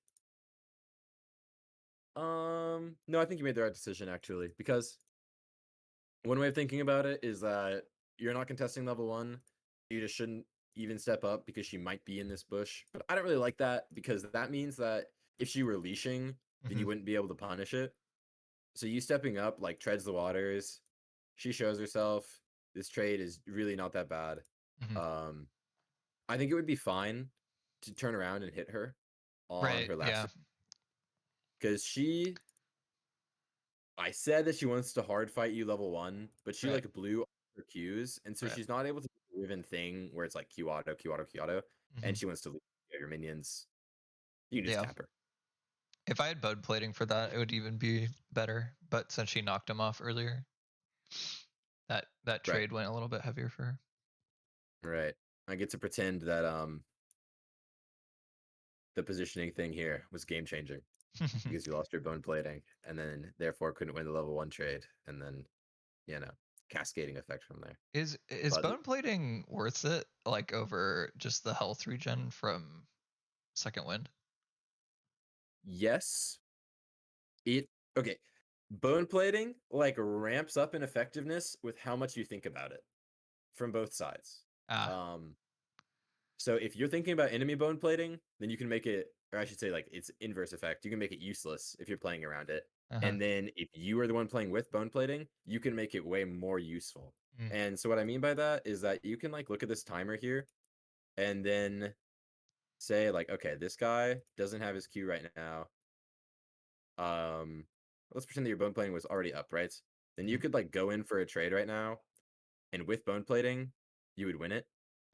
[SPEAKER 1] No, I think you made the right decision actually, because one way of thinking about it is that you're not contesting level 1. You just shouldn't even step up because she might be in this bush. But I don't really like that because that means that if she were leashing, then you
[SPEAKER 2] Mhm.
[SPEAKER 1] wouldn't be able to punish it. So you stepping up like treads the waters. She shows herself. This trade is really not that bad.
[SPEAKER 2] Mhm.
[SPEAKER 1] Um, I think it would be fine to turn around and hit her on
[SPEAKER 2] Right.
[SPEAKER 1] her last
[SPEAKER 2] Yeah.
[SPEAKER 1] because I said that she wants to hard fight you level 1, but she
[SPEAKER 2] Right.
[SPEAKER 1] like blew all her Qs, and so
[SPEAKER 2] Right.
[SPEAKER 1] she's not able to do the Riven thing where it's like Q auto, Q auto, Q auto, and
[SPEAKER 2] Mhm.
[SPEAKER 1] she wants to leave your minions. You can just
[SPEAKER 2] Yeah.
[SPEAKER 1] tap her.
[SPEAKER 2] If I had bud plating for that, it would even be better. But since she knocked him off earlier, that
[SPEAKER 1] Right.
[SPEAKER 2] trade went a little bit heavier for
[SPEAKER 1] Right. I get to pretend that the positioning thing here was game changing
[SPEAKER 2] her.
[SPEAKER 1] because you lost your bone plating and then therefore couldn't win the level 1 trade, and then cascading effect from there.
[SPEAKER 2] Is
[SPEAKER 1] But
[SPEAKER 2] bone plating worth it, like over just the health regen from Second Wind?
[SPEAKER 1] yes, okay. bone plating like ramps up in effectiveness with how much you think about it from both sides.
[SPEAKER 2] Ah.
[SPEAKER 1] So if you're thinking about enemy bone plating, then you can make it, or I should say, like its inverse effect. You can make it useless if you're playing around it.
[SPEAKER 2] Uh-huh.
[SPEAKER 1] And then if you are the one playing with bone plating, you can make it way more useful.
[SPEAKER 2] Mm.
[SPEAKER 1] And so what I mean by that is that you can like look at this timer here and then say like, okay, this guy doesn't have his Q right now. Let's pretend that your bone plating was already up, right? Then you
[SPEAKER 2] Mhm.
[SPEAKER 1] could like go in for a trade right now, and with bone plating, you would win it.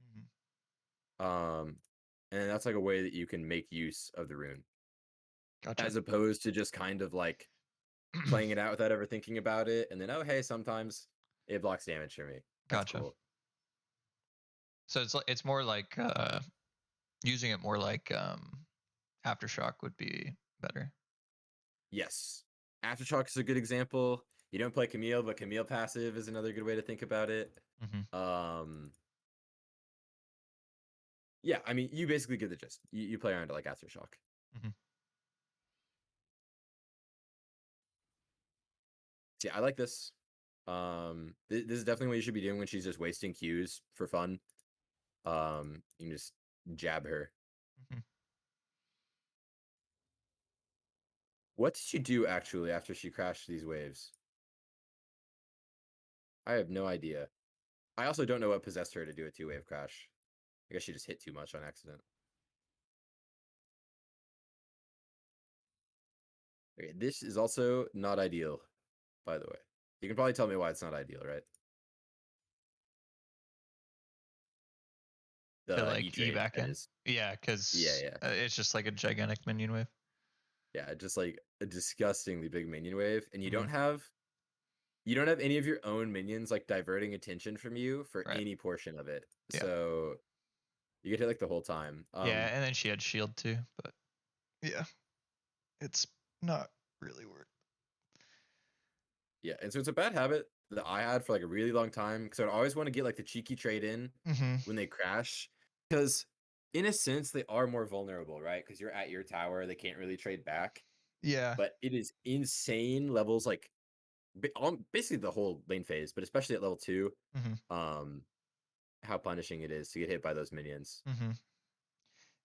[SPEAKER 2] Mhm.
[SPEAKER 1] Um, and that's like a way that you can make use of the rune,
[SPEAKER 2] Gotcha.
[SPEAKER 1] as opposed to just kind of like playing it out without ever thinking about it, and then oh hey, sometimes it blocks damage for me. That's
[SPEAKER 2] Gotcha.
[SPEAKER 1] cool.
[SPEAKER 2] So it's more like using it more like aftershock would be better.
[SPEAKER 1] Yes, aftershock is a good example. You don't play Camille, but Camille passive is another good way to think about it.
[SPEAKER 2] Mm-hmm.
[SPEAKER 1] Yeah, I mean, you basically get the gist. You play around it like aftershock.
[SPEAKER 2] Mm-hmm.
[SPEAKER 1] See, I like this. This is definitely what you should be doing when she's just wasting Qs for fun. You can just jab her.
[SPEAKER 2] Mm-hmm.
[SPEAKER 1] What did she do actually after she crashed these waves? I have no idea. I also don't know what possessed her to do a 2-wave crash. I guess she just hit too much on accident. Okay, this is also not ideal, by the way. You can probably tell me why it's not ideal, right?
[SPEAKER 2] To
[SPEAKER 1] The
[SPEAKER 2] like E
[SPEAKER 1] E-trade,
[SPEAKER 2] back
[SPEAKER 1] that
[SPEAKER 2] in.
[SPEAKER 1] is.
[SPEAKER 2] Yeah, because
[SPEAKER 1] Yeah.
[SPEAKER 2] it's just like a gigantic minion wave.
[SPEAKER 1] Yeah, just like a disgustingly big minion wave. And
[SPEAKER 2] Mm-hmm.
[SPEAKER 1] you don't have any of your own minions like diverting attention from you for
[SPEAKER 2] Right.
[SPEAKER 1] any portion of it.
[SPEAKER 2] Yeah.
[SPEAKER 1] So you get hit like the whole time.
[SPEAKER 2] Yeah, and then she had shield too, but yeah, it's not really worth.
[SPEAKER 1] Yeah, and so it's a bad habit that I had for like a really long time because I'd always want to get like the cheeky trade in
[SPEAKER 2] Mm-hmm.
[SPEAKER 1] when they crash because in a sense they are more vulnerable, right? Because you're at your tower, they can't really trade back.
[SPEAKER 2] Yeah.
[SPEAKER 1] But it is insane levels, like basically the whole lane phase, but especially at level 2,
[SPEAKER 2] Mm-hmm.
[SPEAKER 1] how punishing it is to get hit by those minions.
[SPEAKER 2] Mm-hmm.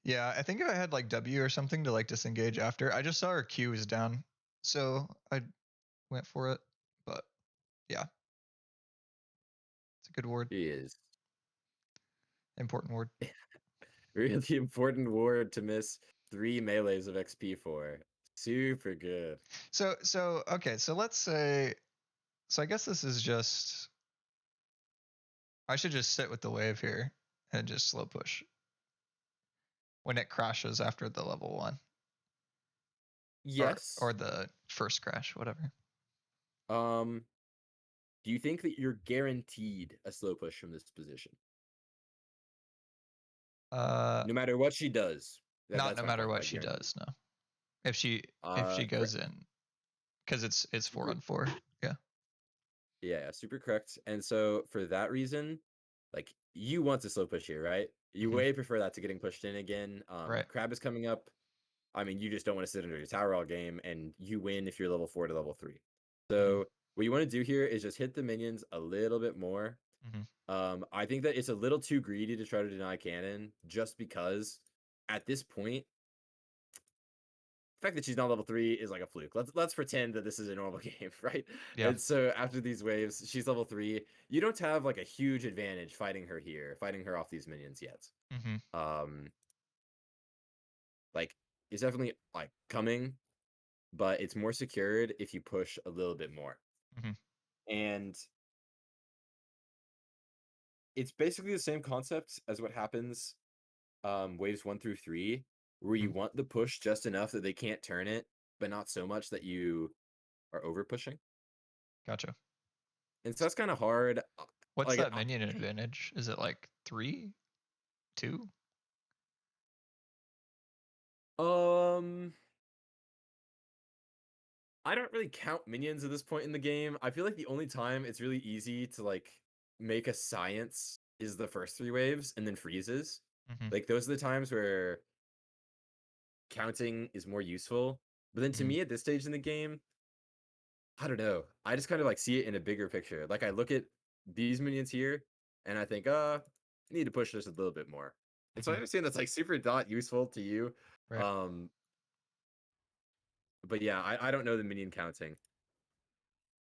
[SPEAKER 2] Yeah, I think if I had like W or something to like disengage after, I just saw her Q was down, so I went for it. But yeah, it's a good ward,
[SPEAKER 1] He is
[SPEAKER 2] important ward.
[SPEAKER 1] really important ward to miss 3 melees of XP for. Super good.
[SPEAKER 2] So okay, so let's say, so I guess this is just, I should just sit with the wave here and just slow push when it crashes after the level 1
[SPEAKER 1] Yes.
[SPEAKER 2] or the first crash, whatever.
[SPEAKER 1] Do you think that you're guaranteed a slow push from this position?
[SPEAKER 2] Uh,
[SPEAKER 1] No matter what she does.
[SPEAKER 2] Not
[SPEAKER 1] That's
[SPEAKER 2] no
[SPEAKER 1] my
[SPEAKER 2] matter
[SPEAKER 1] point
[SPEAKER 2] what
[SPEAKER 1] by
[SPEAKER 2] she
[SPEAKER 1] guaranteed.
[SPEAKER 2] does, no. If she goes
[SPEAKER 1] Correct.
[SPEAKER 2] in, because it's
[SPEAKER 1] Super
[SPEAKER 2] 4-on-4. Yeah.
[SPEAKER 1] Yeah, super correct. And so for that reason, like you want to slow push here, right? You
[SPEAKER 2] Mm-hmm.
[SPEAKER 1] way prefer that to getting pushed in again.
[SPEAKER 2] Right.
[SPEAKER 1] Crab is coming up. I mean, you just don't want to sit under your tower all game, and you win if you're level 4 to level 3.
[SPEAKER 2] Mm-hmm.
[SPEAKER 1] So what you want to do here is just hit the minions a little bit more.
[SPEAKER 2] Mm-hmm.
[SPEAKER 1] I think that it's a little too greedy to try to deny cannon, just because at this point, the fact that she's not level 3 is like a fluke. Let's pretend that this is a normal game, right?
[SPEAKER 2] Yeah.
[SPEAKER 1] And so after these waves, she's level 3. You don't have like a huge advantage fighting her here, fighting her off these minions yet.
[SPEAKER 2] Mm-hmm.
[SPEAKER 1] Like it's definitely like coming, but it's more secured if you push a little bit more.
[SPEAKER 2] Mm-hmm.
[SPEAKER 1] And it's basically the same concept as what happens waves 1 through 3, where you
[SPEAKER 2] Mm-hmm.
[SPEAKER 1] want the push just enough that they can't turn it, but not so much that you are over pushing.
[SPEAKER 2] Gotcha.
[SPEAKER 1] And so that's kind of hard.
[SPEAKER 2] What's
[SPEAKER 1] Like,
[SPEAKER 2] that minion advantage? Is it like 3, 2?
[SPEAKER 1] um, I don't really count minions at this point in the game. I feel like the only time it's really easy to like make a science is the first 3 waves and then freezes.
[SPEAKER 2] Mm-hmm.
[SPEAKER 1] Like those are the times where counting is more useful. But then to
[SPEAKER 2] Mm-hmm.
[SPEAKER 1] me at this stage in the game, I don't know. I just kind of like see it in a bigger picture. Like I look at these minions here, and I think, I need to push this a little bit more. And so I
[SPEAKER 2] Mhm.
[SPEAKER 1] understand that's like super not useful to you.
[SPEAKER 2] Right.
[SPEAKER 1] Um, but yeah, I don't know the minion counting.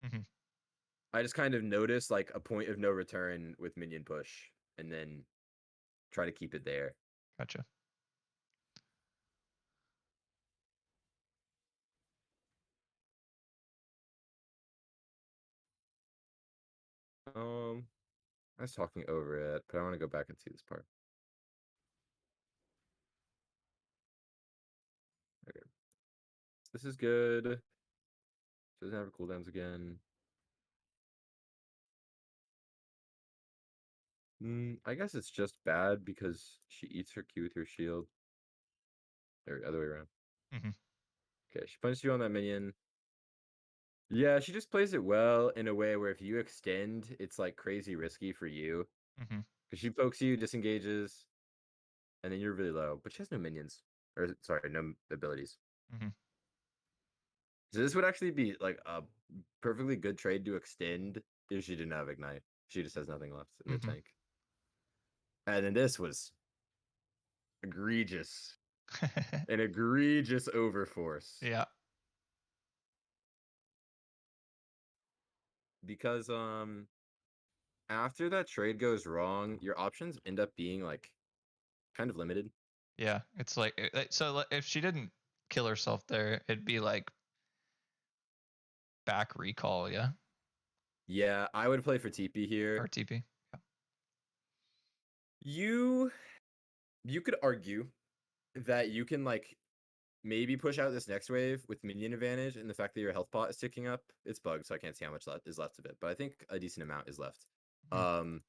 [SPEAKER 2] Mhm.
[SPEAKER 1] I just kind of notice like a point of no return with minion push, and then try to keep it there.
[SPEAKER 2] Gotcha.
[SPEAKER 1] I was talking over it, but I want to go back and see this part. Okay, this is good. Doesn't have her cooldowns again. I guess it's just bad because she eats her Q with her shield. Or other way around.
[SPEAKER 2] Mhm.
[SPEAKER 1] Okay, she punches you on that minion. Yeah, she just plays it well in a way where if you extend, it's like crazy risky for you.
[SPEAKER 2] Mhm.
[SPEAKER 1] Because she pokes you, disengages, and then you're really low. But she has no minions. Or sorry, no abilities.
[SPEAKER 2] Mhm.
[SPEAKER 1] So this would actually be like a perfectly good trade to extend if she didn't have Ignite. She just has nothing left in the
[SPEAKER 2] Mhm.
[SPEAKER 1] tank. And then this was egregious. An egregious overforce.
[SPEAKER 2] Yeah.
[SPEAKER 1] Because after that trade goes wrong, your options end up being like kind of limited.
[SPEAKER 2] Yeah. It's like so if she didn't kill herself there, it'd be like back recall, yeah,
[SPEAKER 1] Yeah, I would play for TP here.
[SPEAKER 2] or TP. Yeah.
[SPEAKER 1] You could argue that you can like maybe push out this next wave with minion advantage and the fact that your health pot is ticking up. It's bugged, so I can't see how much is left of it, but I think a decent amount is left.
[SPEAKER 2] Mhm.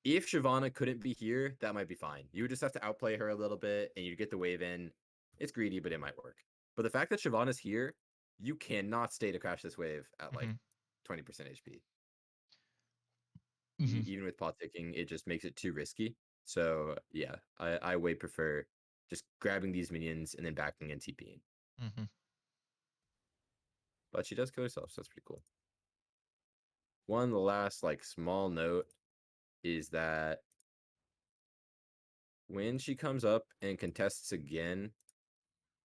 [SPEAKER 1] If Shyvana couldn't be here, that might be fine. You would just have to outplay her a little bit and you get the wave in. It's greedy, but it might work. But the fact that Shyvana's here, you cannot stay to crash this wave at like
[SPEAKER 2] Mhm.
[SPEAKER 1] 20% HP.
[SPEAKER 2] Mhm.
[SPEAKER 1] Even with pot ticking, it just makes it too risky. So yeah, I way prefer just grabbing these minions and then backing and TPing.
[SPEAKER 2] Mhm.
[SPEAKER 1] But she does kill herself, so that's pretty cool. One last like small note is that when she comes up and contests again,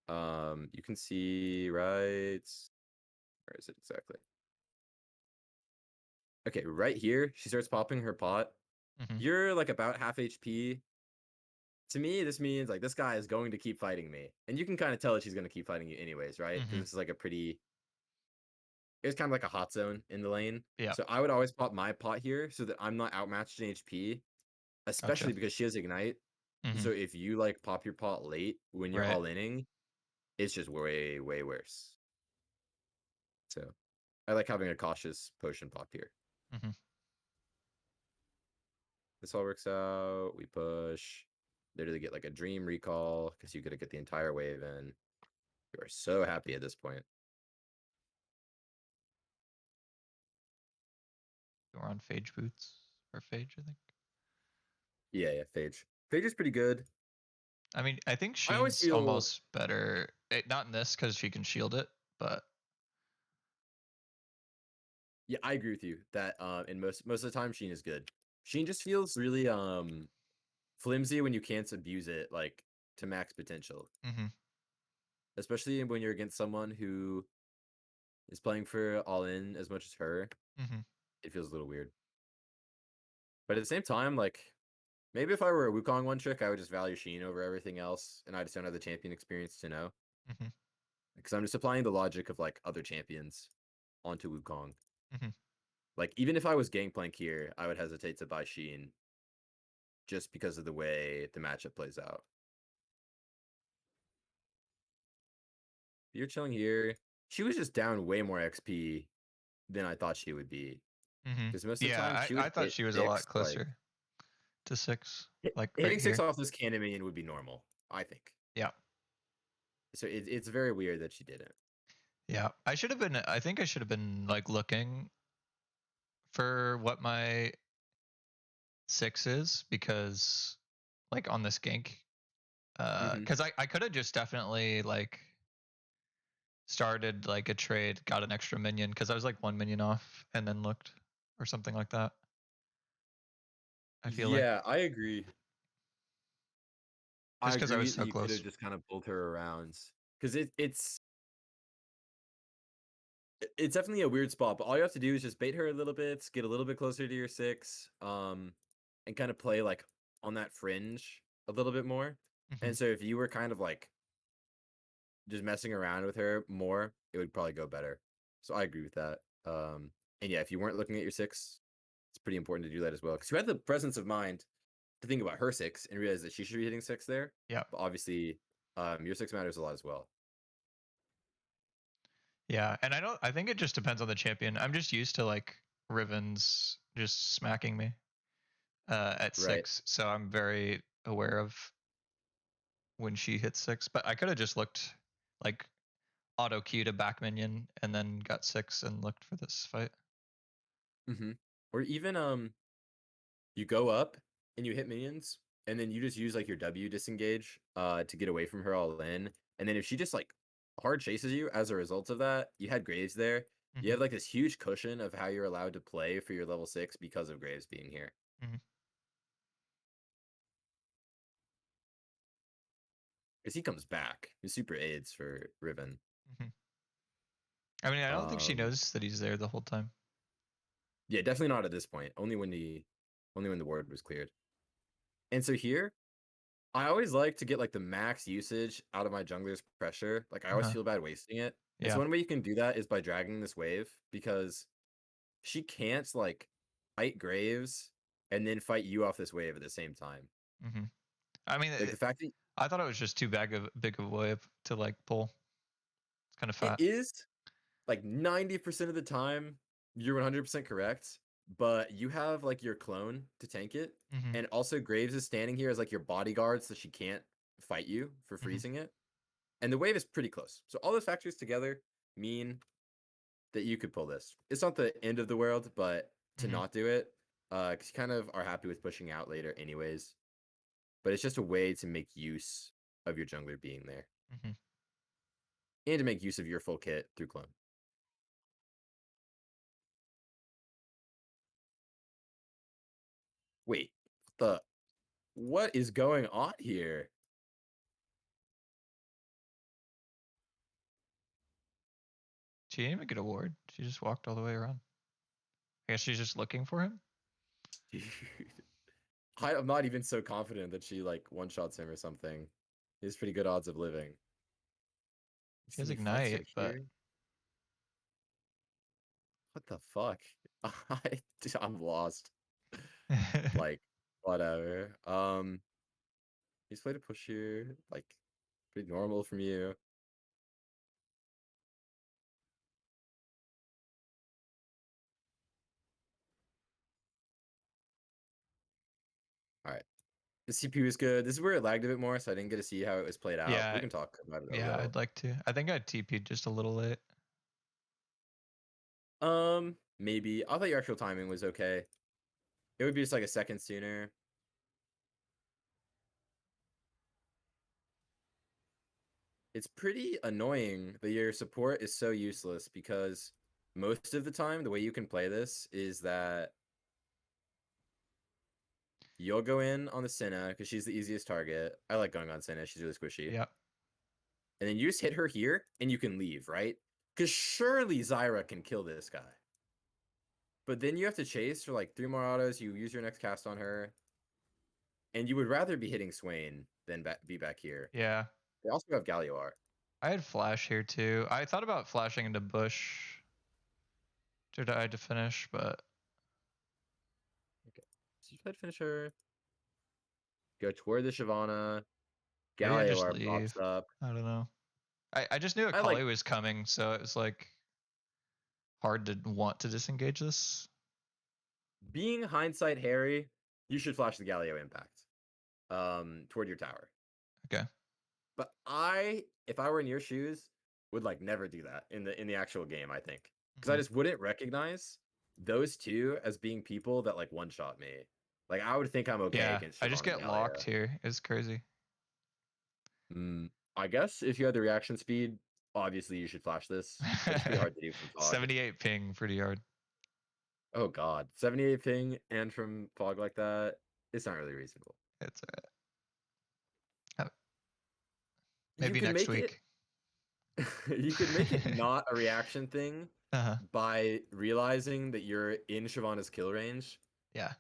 [SPEAKER 1] you can see right where is it exactly? Okay, right here, she starts popping her pot.
[SPEAKER 2] Mhm.
[SPEAKER 1] You're like about half HP. To me, this means like this guy is going to keep fighting me. And you can kind of tell that she's going to keep fighting you anyways, right? Because
[SPEAKER 2] Mhm.
[SPEAKER 1] this is like a pretty it's kind of like a hot zone in the lane.
[SPEAKER 2] Yeah.
[SPEAKER 1] So I would always pop my pot here so that I'm not outmatched in HP,
[SPEAKER 2] Gotcha.
[SPEAKER 1] especially because she has Ignite. So
[SPEAKER 2] Mhm.
[SPEAKER 1] if you like pop your pot late when you're
[SPEAKER 2] Right.
[SPEAKER 1] all inning, it's just way, way worse. So I like having a cautious potion pop here.
[SPEAKER 2] Mhm.
[SPEAKER 1] This all works out. We push. Literally get like a dream recall because you gotta get the entire wave in. You are so happy at this point.
[SPEAKER 2] We're on Phage boots or Phage, I think.
[SPEAKER 1] Yeah, Phage. Phage is pretty good.
[SPEAKER 2] I mean, I think
[SPEAKER 1] I always
[SPEAKER 2] Sheen's
[SPEAKER 1] feel
[SPEAKER 2] almost better. Not in this because she can shield it, but
[SPEAKER 1] yeah, I agree with you that in most of the time Sheen is good. Sheen just feels really flimsy when you can't abuse it like to max potential.
[SPEAKER 2] Mhm.
[SPEAKER 1] Especially when you're against someone who is playing for all in as much as her.
[SPEAKER 2] Mhm.
[SPEAKER 1] It feels a little weird. But at the same time, like maybe if I were a Wukong one trick, I would just value Sheen over everything else, and I just don't have the champion experience to know.
[SPEAKER 2] Mhm.
[SPEAKER 1] Because I'm just applying the logic of like other champions onto Wukong.
[SPEAKER 2] Mhm.
[SPEAKER 1] Like even if I was Gangplank here, I would hesitate to buy Sheen just because of the way the matchup plays out. You're chilling here. She was just down way more XP than I thought she would be.
[SPEAKER 2] Mhm.
[SPEAKER 1] Because most of the time
[SPEAKER 2] Yeah,
[SPEAKER 1] she
[SPEAKER 2] I
[SPEAKER 1] would
[SPEAKER 2] thought
[SPEAKER 1] hit
[SPEAKER 2] she was a lot
[SPEAKER 1] 6 like
[SPEAKER 2] closer to 6, like right
[SPEAKER 1] hitting 6
[SPEAKER 2] here.
[SPEAKER 1] off this cannon minion would be normal, I think.
[SPEAKER 2] Yeah.
[SPEAKER 1] So it's very weird that she didn't.
[SPEAKER 2] Yeah. I should have been. I think I should have been like looking for what my 6 is because, like on this gank,
[SPEAKER 1] Hmm.
[SPEAKER 2] because I could have just definitely like started like a trade, got an extra minion because I was like 1 minion off, and then looked or something like that. I feel like
[SPEAKER 1] Yeah, I agree. I
[SPEAKER 2] just because I
[SPEAKER 1] agree
[SPEAKER 2] was
[SPEAKER 1] that
[SPEAKER 2] so
[SPEAKER 1] you could have
[SPEAKER 2] close.
[SPEAKER 1] just kind of pulled her around because it's definitely a weird spot. But all you have to do is just bait her a little bit, get a little bit closer to your 6, and kind of play like on that fringe a little bit more.
[SPEAKER 2] Hmm.
[SPEAKER 1] And so if you were kind of like just messing around with her more, it would probably go better. So I agree with that. And yeah, if you weren't looking at your 6, it's pretty important to do that as well because you had the presence of mind to think about her 6 and realize that she should be hitting 6 there.
[SPEAKER 2] Yeah.
[SPEAKER 1] But obviously, your 6 matters a lot as well.
[SPEAKER 2] Yeah, and I think it just depends on the champion. I'm just used to like Riven's just smacking me at
[SPEAKER 1] Right.
[SPEAKER 2] 6, so I'm very aware of when she hits 6. But I could have just looked like auto queued a back minion and then got 6 and looked for this fight.
[SPEAKER 1] Mm-hmm. Or even you go up and you hit minions, and then you just use like your W disengage to get away from her all in. And then if she just like hard chases you as a result of that, you had Graves there. You
[SPEAKER 2] Hmm.
[SPEAKER 1] have like this huge cushion of how you're allowed to play for your level 6 because of Graves being here.
[SPEAKER 2] Hmm.
[SPEAKER 1] Because he comes back. He super aids for Riven.
[SPEAKER 2] Hmm. I mean, I don't think she
[SPEAKER 1] Um,
[SPEAKER 2] knows that he's there the whole time.
[SPEAKER 1] yeah, definitely not at this point. Only when the word was cleared. And so here, I always like to get like the max usage out of my jungler's pressure. Like I always
[SPEAKER 2] Uh-huh.
[SPEAKER 1] feel bad wasting it. And so
[SPEAKER 2] Yeah.
[SPEAKER 1] one way you can do that is by dragging this wave because she can't like fight Graves and then fight you off this wave at the same time.
[SPEAKER 2] Hmm. I mean,
[SPEAKER 1] Like the fact that
[SPEAKER 2] I thought it was just too big of a wave to like pull. It's kind of
[SPEAKER 1] it
[SPEAKER 2] fat.
[SPEAKER 1] is like 90% of the time you're 100% correct, but you have like your clone to tank it.
[SPEAKER 2] Hmm.
[SPEAKER 1] And also Graves is standing here as like your bodyguard so she can't fight you for
[SPEAKER 2] Hmm.
[SPEAKER 1] freezing it. And the wave is pretty close. So all those factors together mean that you could pull this. It's not the end of the world, but to
[SPEAKER 2] Hmm.
[SPEAKER 1] not do it, because you kind of are happy with pushing out later anyways. But it's just a way to make use of your jungler being there.
[SPEAKER 2] Hmm.
[SPEAKER 1] And to make use of your full kit through clone. Wait, what is going on here?
[SPEAKER 2] She didn't even get a ward. She just walked all the way around. I guess she's just looking for him.
[SPEAKER 1] Dude, I'm not even so confident that she like one-shots him or something. He has pretty good odds of living.
[SPEAKER 2] She has
[SPEAKER 1] Destiny flex right
[SPEAKER 2] ignite, but
[SPEAKER 1] here. What the fuck? I'm lost. Like, whatever. He's played a push here, like pretty normal from you. All right. The CPU is good. This is where it lagged a bit more, so I didn't get to see how it was played out. But we
[SPEAKER 2] yeah,
[SPEAKER 1] can talk about it a
[SPEAKER 2] yeah,
[SPEAKER 1] little.
[SPEAKER 2] I'd like to. I think I TP'd just a little late.
[SPEAKER 1] Maybe. I thought your actual timing was okay. It would be just like a second sooner. It's pretty annoying that your support is so useless because most of the time, the way you can play this is that you'll go in on the Senna because she's the easiest target. I like going on Senna. She's really squishy.
[SPEAKER 2] Yeah.
[SPEAKER 1] And then you just hit her here and you can leave, right? Because surely Zyra can kill this guy. But then you have to chase for like 3 more autos. You use your next cast on her. And you would rather be hitting Swain than be back here.
[SPEAKER 2] Yeah.
[SPEAKER 1] They also have Galioar.
[SPEAKER 2] I had flash here too. I thought about flashing into bush to I had to finish, but
[SPEAKER 1] Okay. So you try to finish her. Go toward the Shyvana.
[SPEAKER 2] maybe I just
[SPEAKER 1] Galioar pops
[SPEAKER 2] leave.
[SPEAKER 1] up.
[SPEAKER 2] I don't know. I just knew a
[SPEAKER 1] I like
[SPEAKER 2] Kali was coming, so it was like hard to want to disengage this.
[SPEAKER 1] being hindsight Harry, you should flash the Galio impact toward your tower.
[SPEAKER 2] Okay.
[SPEAKER 1] But if I were in your shoes, would like never do that in the actual game, I think. Because I
[SPEAKER 2] Mhm.
[SPEAKER 1] just wouldn't recognize those two as being people that like one shot me. Like I would think I'm okay
[SPEAKER 2] Yeah,
[SPEAKER 1] against
[SPEAKER 2] I just
[SPEAKER 1] Shyvana
[SPEAKER 2] get locked
[SPEAKER 1] Galio.
[SPEAKER 2] here. It's crazy.
[SPEAKER 1] I guess if you had the reaction speed, obviously you should flash this, but it's pretty hard to do from fog.
[SPEAKER 2] 78 ping, pretty hard.
[SPEAKER 1] Oh god, 78 ping and from fog like that, it's not really reasonable.
[SPEAKER 2] It's oh,
[SPEAKER 1] You
[SPEAKER 2] maybe
[SPEAKER 1] can
[SPEAKER 2] next
[SPEAKER 1] make it.
[SPEAKER 2] week.
[SPEAKER 1] You could make it not a reaction thing
[SPEAKER 2] Uh-huh.
[SPEAKER 1] by realizing that you're in Shyvana's kill range
[SPEAKER 2] Yeah.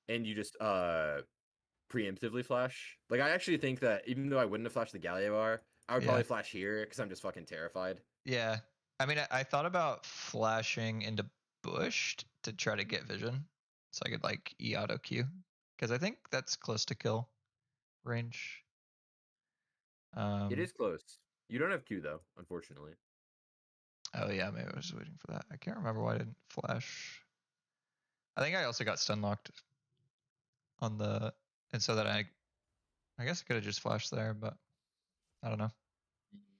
[SPEAKER 1] and you just preemptively flash. Like I actually think that even though I wouldn't have flashed the Galioar, I would
[SPEAKER 2] Yeah.
[SPEAKER 1] probably flash here because I'm just fucking terrified.
[SPEAKER 2] Yeah. I mean, I thought about flashing into bush to try to get vision, so I could like auto Q, because I think that's close to kill range.
[SPEAKER 1] It is close. You don't have Q though, unfortunately.
[SPEAKER 2] Oh yeah, maybe I was waiting for that. I can't remember why I didn't flash. I think I also got stun locked on the, and so that I guess I could have just flashed there, but I don't know.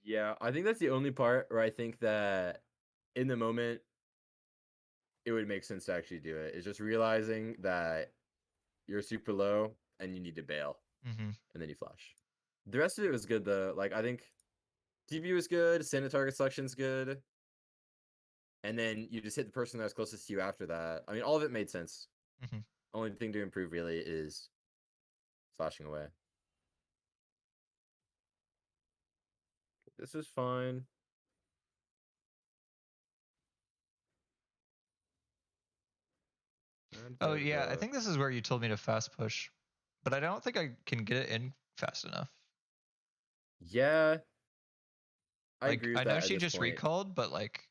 [SPEAKER 1] Yeah, I think that's the only part where I think that in the moment it would make sense to actually do it. Is just realizing that you're super low and you need to bail,
[SPEAKER 2] Mm-hmm.
[SPEAKER 1] and then you flash. The rest of it was good though. Like I think DP was good, standard target selection's good, and then you just hit the person that was closest to you after that. I mean, all of it made sense.
[SPEAKER 2] Mm-hmm.
[SPEAKER 1] Only thing to improve really is flashing away. This is fine.
[SPEAKER 2] Oh yeah, I think this is where you told me to fast push, but I don't think I can get it in fast enough.
[SPEAKER 1] Yeah, I
[SPEAKER 2] Like
[SPEAKER 1] agree with
[SPEAKER 2] I know
[SPEAKER 1] that at
[SPEAKER 2] she
[SPEAKER 1] this
[SPEAKER 2] just
[SPEAKER 1] point.
[SPEAKER 2] recalled, but like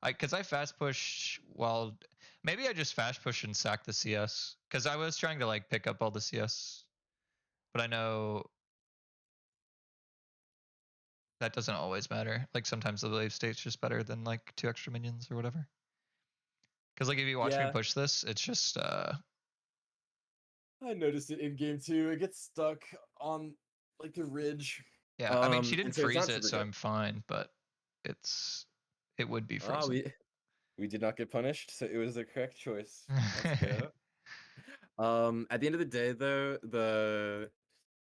[SPEAKER 2] because I fast push while maybe I just fast push and sack the CS because I was trying to like pick up all the CS, but I know that doesn't always matter. Like sometimes the wave state's just better than like 2 extra minions or whatever. Because like if you watch me
[SPEAKER 1] Yeah.
[SPEAKER 2] push this, it's just
[SPEAKER 1] I noticed it in game too. It gets stuck on like the ridge.
[SPEAKER 2] yeah. I mean she
[SPEAKER 1] And
[SPEAKER 2] didn't
[SPEAKER 1] so it's
[SPEAKER 2] freeze
[SPEAKER 1] not
[SPEAKER 2] it,
[SPEAKER 1] super
[SPEAKER 2] so
[SPEAKER 1] good.
[SPEAKER 2] I'm fine. But it would be
[SPEAKER 1] Ah,
[SPEAKER 2] frozen.
[SPEAKER 1] we did not get punished, so it was the correct choice. Let's go. At the end of the day, though,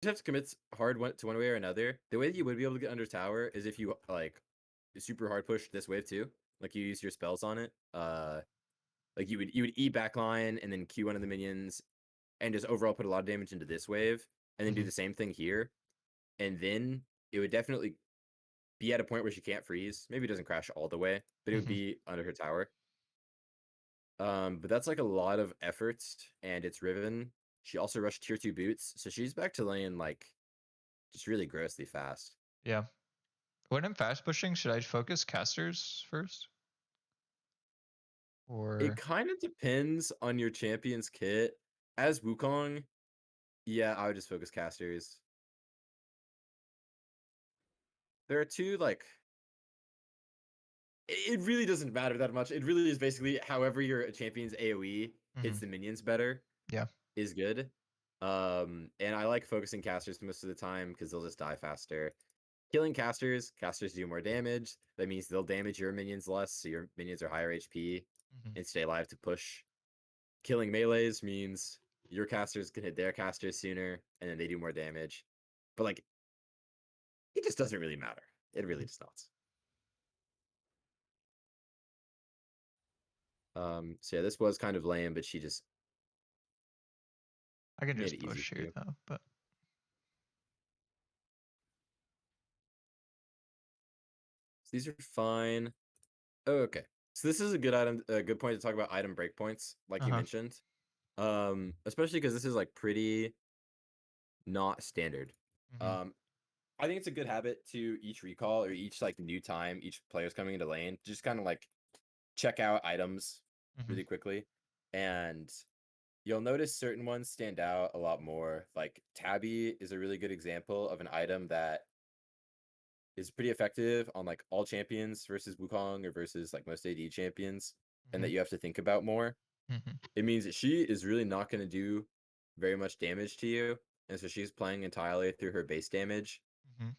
[SPEAKER 1] you have to commit hard to one way or another. The way that you would be able to get under tower is if you like super hard push this wave too. Like you use your spells on it. Like you would E backline and then Q one of the minions and just overall put a lot of damage into this wave, and then do
[SPEAKER 2] Mhm.
[SPEAKER 1] the same thing here. And then it would definitely be at a point where she can't freeze. Maybe it doesn't crash all the way, but it would
[SPEAKER 2] Mhm.
[SPEAKER 1] be under her tower. But that's like a lot of effort, and it's Riven. She also rushed tier 2 boots, so she's back to lane like just really grossly fast.
[SPEAKER 2] Yeah. When I'm fast pushing, should I focus casters first?
[SPEAKER 1] It
[SPEAKER 2] Or
[SPEAKER 1] kind of depends on your champion's kit. As Wukong, yeah, I would just focus casters. There are two like it really doesn't matter that much. It really is basically however your champion's AoE hits
[SPEAKER 2] Mhm.
[SPEAKER 1] the minions better.
[SPEAKER 2] Yeah.
[SPEAKER 1] Is good. And I like focusing casters most of the time because they'll just die faster. Killing casters do more damage. That means they'll damage your minions less, so your minions are higher HP
[SPEAKER 2] Mhm.
[SPEAKER 1] and stay alive to push. Killing melees means your casters can hit their casters sooner, and then they do more damage. But like, it just doesn't really matter. It really
[SPEAKER 2] Mhm.
[SPEAKER 1] does not. So yeah, this was kind of lame, but she just
[SPEAKER 2] I can
[SPEAKER 1] made
[SPEAKER 2] just
[SPEAKER 1] it easy
[SPEAKER 2] push
[SPEAKER 1] for
[SPEAKER 2] here
[SPEAKER 1] you.
[SPEAKER 2] though, but
[SPEAKER 1] So these are fine. Oh, okay. So this is a good item, a good point to talk about item breakpoints, like you
[SPEAKER 2] uh-huh.
[SPEAKER 1] mentioned. Especially because this is like pretty not standard.
[SPEAKER 2] Mhm.
[SPEAKER 1] Um, I think it's a good habit to each recall or each like new time each player's coming into lane, just kind of like check out items
[SPEAKER 2] Mhm.
[SPEAKER 1] really quickly, and you'll notice certain ones stand out a lot more. Like Tabby is a really good example of an item that is pretty effective on like all champions versus Wukong or versus like most AD champions, and that
[SPEAKER 2] Mhm.
[SPEAKER 1] you have to think about more.
[SPEAKER 2] Mhm.
[SPEAKER 1] It means that she is really not going to do very much damage to you, and so she's playing entirely through her base damage,
[SPEAKER 2] Mhm.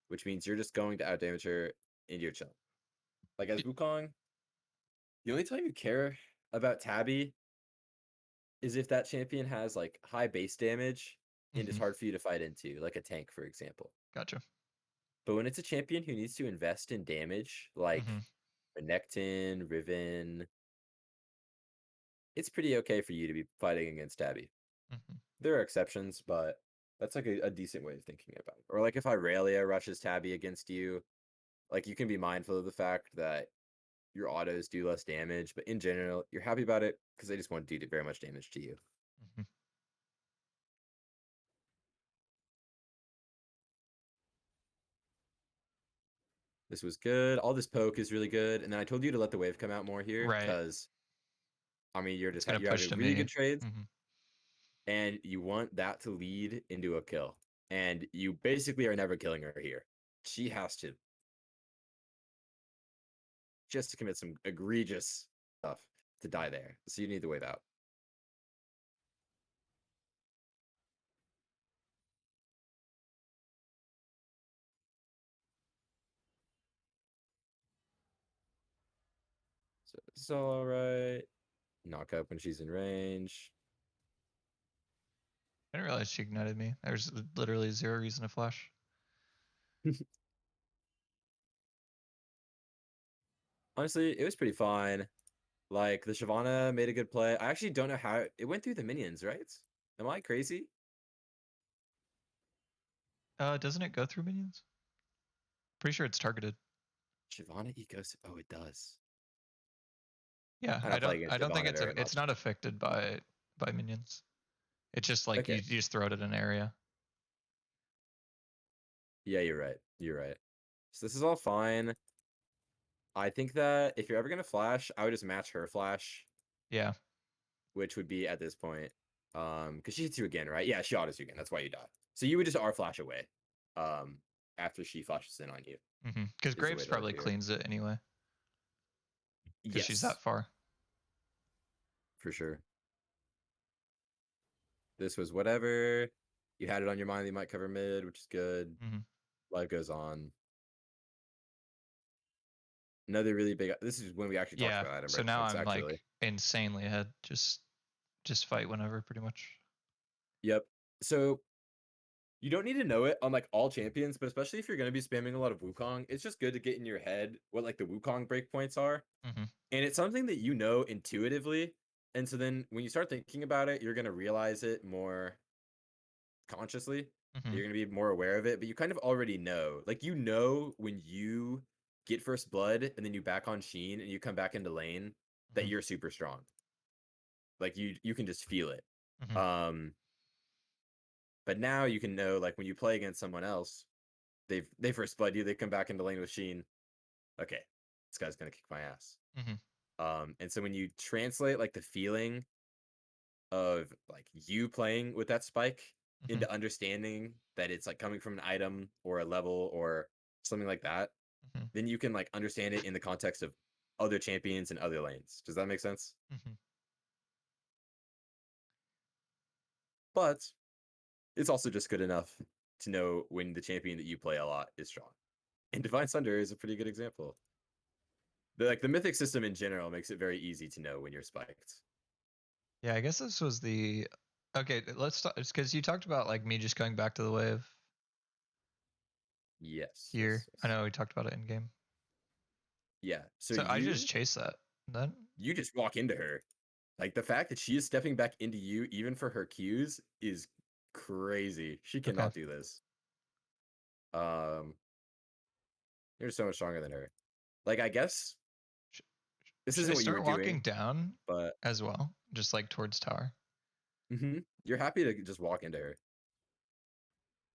[SPEAKER 1] which means you're just going to outdamage her into your chill. Like as
[SPEAKER 2] Y-
[SPEAKER 1] Wukong, the only time you care about Tabby is if that champion has like high base damage and it's
[SPEAKER 2] Mhm.
[SPEAKER 1] hard for you to fight into, like a tank, for example.
[SPEAKER 2] Gotcha.
[SPEAKER 1] But when it's a champion who needs to invest in damage, like
[SPEAKER 2] Mm-hmm.
[SPEAKER 1] Renekton, Riven, it's pretty okay for you to be fighting against Tabby.
[SPEAKER 2] Mm-hmm.
[SPEAKER 1] There are exceptions, but that's like a decent way of thinking about it. Or like if Irelia rushes Tabby against you, like you can be mindful of the fact that your autos do less damage, but in general, you're happy about it because they just won't do very much damage to you.
[SPEAKER 2] Mm-hmm.
[SPEAKER 1] This was good. All this poke is really good. And then I told you to let the wave come out more here
[SPEAKER 2] Right.
[SPEAKER 1] because I mean you're
[SPEAKER 2] It's
[SPEAKER 1] just
[SPEAKER 2] gonna
[SPEAKER 1] you're
[SPEAKER 2] push
[SPEAKER 1] having
[SPEAKER 2] to
[SPEAKER 1] really
[SPEAKER 2] me.
[SPEAKER 1] good trades,
[SPEAKER 2] Mm-hmm.
[SPEAKER 1] and you want that to lead into a kill. And you basically are never killing her here. She has to just to commit some egregious stuff to die there. So you need the wave out. So it's all right. Knock up when she's in range.
[SPEAKER 2] I didn't realize she ignited me. There's literally zero reason to flash.
[SPEAKER 1] Honestly, it was pretty fine. Like the Shyvana made a good play. I actually don't know how it went through the minions, right? Am I crazy?
[SPEAKER 2] Doesn't it go through minions? Pretty sure it's targeted.
[SPEAKER 1] Shyvana ecos. Oh, it does.
[SPEAKER 2] Yeah,
[SPEAKER 1] I don't play
[SPEAKER 2] I
[SPEAKER 1] against
[SPEAKER 2] don't think
[SPEAKER 1] Shyvana very
[SPEAKER 2] it's
[SPEAKER 1] much.
[SPEAKER 2] not affected by minions. It's just like
[SPEAKER 1] Okay.
[SPEAKER 2] you just throw it at an area.
[SPEAKER 1] Yeah, you're right. You're right. So this is all fine. I think that if you're ever gonna flash, I would just match her flash,
[SPEAKER 2] Yeah.
[SPEAKER 1] which would be at this point, because she hits you again, right? Yeah, she autos you again. That's why you die. So you would just R flash away, um, after she flashes in on you.
[SPEAKER 2] Because
[SPEAKER 1] Is the way
[SPEAKER 2] Graves
[SPEAKER 1] to live
[SPEAKER 2] probably
[SPEAKER 1] here.
[SPEAKER 2] cleans it anyway. Because she's
[SPEAKER 1] Yes,
[SPEAKER 2] that far.
[SPEAKER 1] for sure. This was whatever. You had it on your mind that you might cover mid, which is good.
[SPEAKER 2] Mm-hmm.
[SPEAKER 1] Life goes on. Another really big. This is when we actually talked
[SPEAKER 2] Yeah.
[SPEAKER 1] about item
[SPEAKER 2] So now
[SPEAKER 1] breakpoints,
[SPEAKER 2] I'm like
[SPEAKER 1] actually.
[SPEAKER 2] insanely ahead. Just fight whenever, pretty much.
[SPEAKER 1] Yep. So you don't need to know it on like all champions, but especially if you're going to be spamming a lot of Wukong, it's just good to get in your head what like the Wukong breakpoints are.
[SPEAKER 2] Mm-hmm.
[SPEAKER 1] And it's something that you know intuitively. And so then when you start thinking about it, you're going to realize it more consciously.
[SPEAKER 2] Mm-hmm.
[SPEAKER 1] You're going to be more aware of it, but you kind of already know. Like you know when you get first blood and then you back on Sheen and you come back into lane that
[SPEAKER 2] Mm-hmm.
[SPEAKER 1] you're super strong. Like you can just feel it.
[SPEAKER 2] Mm-hmm.
[SPEAKER 1] But now you can know like when you play against someone else, they first blood you, they come back into lane with Sheen. Okay, this guy's gonna kick my ass.
[SPEAKER 2] Mm-hmm.
[SPEAKER 1] And so when you translate like the feeling of like you playing with that spike
[SPEAKER 2] Mm-hmm.
[SPEAKER 1] into understanding that it's like coming from an item or a level or something like that,
[SPEAKER 2] Mm-hmm.
[SPEAKER 1] then you can like understand it in the context of other champions and other lanes. Does that make sense?
[SPEAKER 2] Mm-hmm.
[SPEAKER 1] But it's also just good enough to know when the champion that you play a lot is strong. And Divine Sunder is a pretty good example. The mythic system in general makes it very easy to know when you're spiked.
[SPEAKER 2] Yeah, I guess this was the. Okay, let's talk because you talked about like me just going back to the wave
[SPEAKER 1] Yes,
[SPEAKER 2] here.
[SPEAKER 1] yes,
[SPEAKER 2] I
[SPEAKER 1] yes.
[SPEAKER 2] know we talked about it in game.
[SPEAKER 1] Yeah. So
[SPEAKER 2] So I just chase that. Then
[SPEAKER 1] you just walk into her. Like the fact that she is stepping back into you even for her cues is crazy. She
[SPEAKER 2] okay.
[SPEAKER 1] cannot do this. Um you're so much stronger than her. Like I guess
[SPEAKER 2] Sh-
[SPEAKER 1] this
[SPEAKER 2] Should I
[SPEAKER 1] isn't what you were
[SPEAKER 2] start walking
[SPEAKER 1] doing,
[SPEAKER 2] down
[SPEAKER 1] but
[SPEAKER 2] as well, just like towards tower?
[SPEAKER 1] you're happy to just walk into her.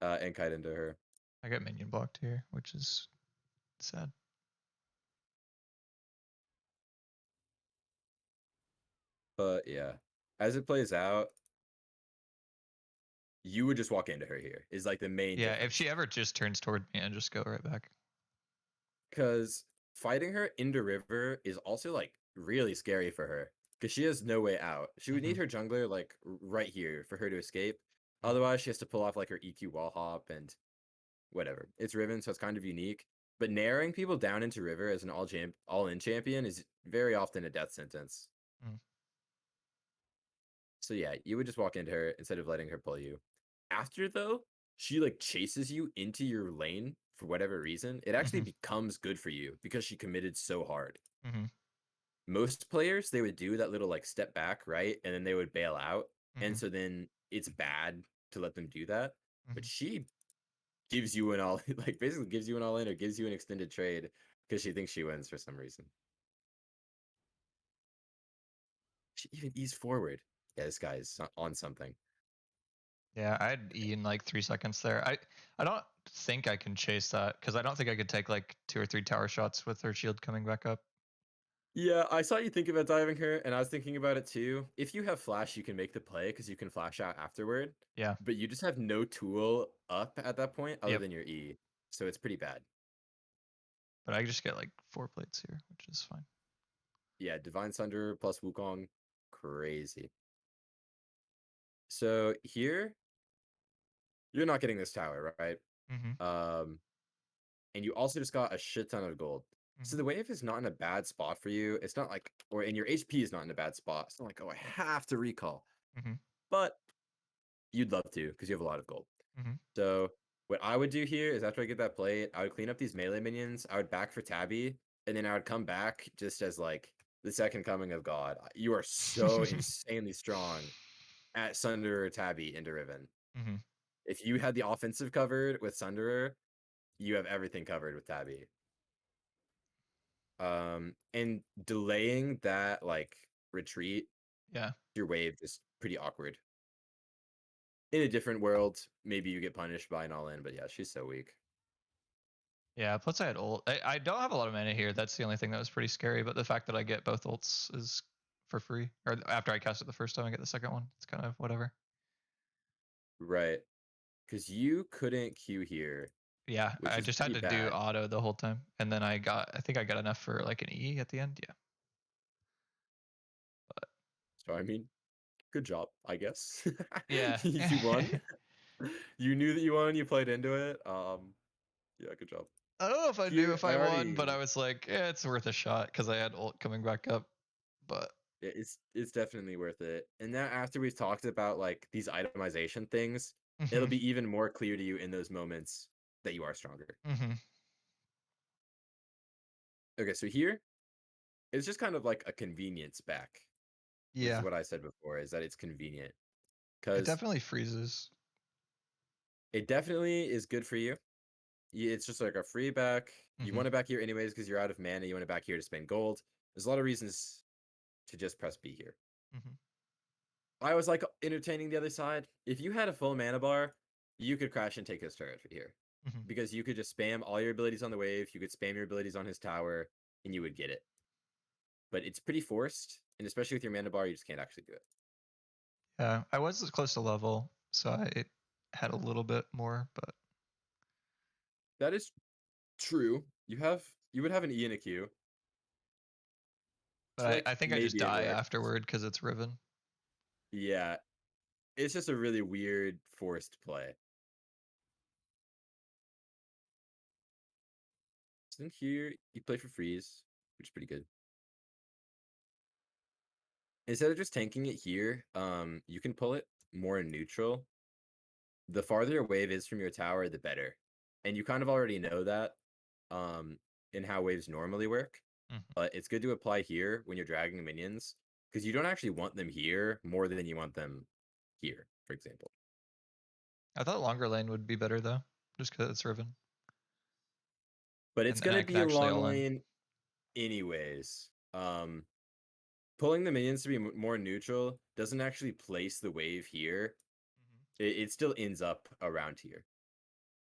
[SPEAKER 1] And kite into her.
[SPEAKER 2] I got minion blocked here, which is sad.
[SPEAKER 1] But yeah. As it plays out, you would just walk into her here is like the main
[SPEAKER 2] Yeah, if
[SPEAKER 1] difference.
[SPEAKER 2] she ever just turns toward me, I just go right back.
[SPEAKER 1] Because fighting her into river is also like really scary for her because she has no way out. She would need
[SPEAKER 2] Mhm.
[SPEAKER 1] her jungler like right here for her to escape.
[SPEAKER 2] Mhm.
[SPEAKER 1] Otherwise, she has to pull off like her EQ wall hop and whatever. It's Riven, so it's kind of unique. But narrowing people down into river as an all in champion is very often a death sentence.
[SPEAKER 2] Mm.
[SPEAKER 1] So yeah, you would just walk into her instead of letting her pull you. After though, she like chases you into your lane for whatever reason, it actually
[SPEAKER 2] Mhm.
[SPEAKER 1] becomes good for you because she committed so hard.
[SPEAKER 2] Mhm.
[SPEAKER 1] Most players, they would do that little like step back, right? And then they would bail out. And
[SPEAKER 2] Mhm.
[SPEAKER 1] so then it's bad to let them do that. But
[SPEAKER 2] Mhm.
[SPEAKER 1] she gives you an all like basically gives you an all in or gives you an extended trade because she thinks she wins for some reason. She even eased forward. Yeah, this guy is on something.
[SPEAKER 2] Yeah, I'd E in like 3 seconds there. I don't think I can chase that because I don't think I could take like 2 or 3 tower shots with her shield coming back up.
[SPEAKER 1] Yeah, I saw you think about diving her, and I was thinking about it too. If you have flash, you can make the play because you can flash out afterward.
[SPEAKER 2] Yeah.
[SPEAKER 1] But you just have no tool up at that point other
[SPEAKER 2] Yep.
[SPEAKER 1] than your E. So it's pretty bad.
[SPEAKER 2] But I just get like 4 plates here, which is fine.
[SPEAKER 1] Yeah, Divine Sunder plus Wukong, crazy. So here, you're not getting this tower, right?
[SPEAKER 2] Mhm.
[SPEAKER 1] And you also just got a shit ton of gold. So
[SPEAKER 2] Mhm.
[SPEAKER 1] the wave is not in a bad spot for you. It's not like, and your HP is not in a bad spot. It's not like, oh, I have to recall.
[SPEAKER 2] Mhm.
[SPEAKER 1] But you'd love to because you have a lot of gold.
[SPEAKER 2] Mhm.
[SPEAKER 1] So what I would do here is after I get that plate, I would clean up these melee minions. I would back for Tabby, and then I would come back just as like the second coming of God. You are so insanely strong at Sunderer, Tabby, into Riven.
[SPEAKER 2] Mhm.
[SPEAKER 1] If you had the offensive covered with Sunderer, you have everything covered with Tabby. And delaying that like retreat,
[SPEAKER 2] Yeah.
[SPEAKER 1] your wave is pretty awkward. In a different world, maybe you get punished by an all-in, but yeah, she's so weak.
[SPEAKER 2] Yeah. Plus, I had ult. I don't have a lot of mana here. That's the only thing that was pretty scary. But the fact that I get both ults is for free. Or after I cast it the first time, I get the second one. It's kind of whatever.
[SPEAKER 1] Right. Because you couldn't queue here,
[SPEAKER 2] Yeah.
[SPEAKER 1] which
[SPEAKER 2] I
[SPEAKER 1] is
[SPEAKER 2] just had
[SPEAKER 1] pretty
[SPEAKER 2] to do
[SPEAKER 1] bad.
[SPEAKER 2] auto the whole time, and then I think I got enough for like an E at the end. Yeah.
[SPEAKER 1] So I mean, good job, I guess.
[SPEAKER 2] Yeah.
[SPEAKER 1] You won. You knew that you won, you played into it. Yeah, good job.
[SPEAKER 2] I don't know if I knew
[SPEAKER 1] Here,
[SPEAKER 2] if
[SPEAKER 1] I
[SPEAKER 2] I won, but I
[SPEAKER 1] already
[SPEAKER 2] was like, yeah, it's worth a shot because I had ult coming back up. But
[SPEAKER 1] it's definitely worth it. And now after we've talked about like these itemization things, it'll
[SPEAKER 2] mhm.
[SPEAKER 1] be even more clear to you in those moments that you are stronger.
[SPEAKER 2] Mhm.
[SPEAKER 1] Okay, so here it's just kind of like a convenience back. This is
[SPEAKER 2] Yeah.
[SPEAKER 1] what I said before, is that it's convenient.
[SPEAKER 2] It
[SPEAKER 1] Because
[SPEAKER 2] definitely freezes.
[SPEAKER 1] it definitely is good for you. It's just like a free back. You
[SPEAKER 2] Mhm.
[SPEAKER 1] want it back here anyways because you're out of mana. You want it back here to spend gold. There's a lot of reasons to just press B here.
[SPEAKER 2] Mhm.
[SPEAKER 1] I was like entertaining the other side. If you had a full mana bar, you could crash and take his turret for here.
[SPEAKER 2] Mhm.
[SPEAKER 1] Because you could just spam all your abilities on the wave, you could spam your abilities on his tower, and you would get it. But it's pretty forced, and especially with your mana bar, you just can't actually do it.
[SPEAKER 2] Yeah, I was close to level, so I had a little bit more, but
[SPEAKER 1] That is true. You would have an E and a Q. It's
[SPEAKER 2] I
[SPEAKER 1] like
[SPEAKER 2] think I just
[SPEAKER 1] maybe it
[SPEAKER 2] die
[SPEAKER 1] works.
[SPEAKER 2] afterward because it's Riven.
[SPEAKER 1] Yeah, it's just a really weird forced play. So then here you play for freeze, which is pretty good. Instead of just tanking it here, you can pull it more neutral. The farther your wave is from your tower, the better. And you kind of already know that um, in how waves normally work.
[SPEAKER 2] Mhm.
[SPEAKER 1] But it's good to apply here when you're dragging minions because you don't actually want them here more than you want them here, for example.
[SPEAKER 2] I thought longer lane would be better though, just because it's Riven,
[SPEAKER 1] But it's
[SPEAKER 2] and then
[SPEAKER 1] going to
[SPEAKER 2] I can
[SPEAKER 1] be a
[SPEAKER 2] actually
[SPEAKER 1] long
[SPEAKER 2] all in.
[SPEAKER 1] lane anyways. Pulling the minions to be more neutral doesn't actually place the wave here. It still ends up around here.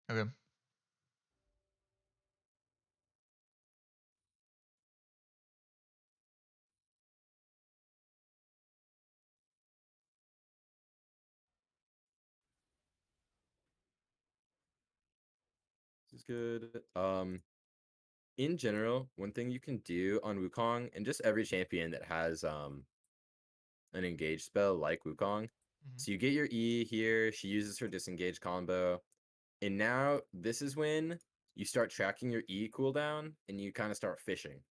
[SPEAKER 2] Okay.
[SPEAKER 1] This is good. In general, one thing you can do on Wukong and just every champion that has an engage spell like Wukong.
[SPEAKER 2] Mhm.
[SPEAKER 1] So you get your E here, she uses her disengage combo, and now this is when you start tracking your E cooldown and you kind of start fishing.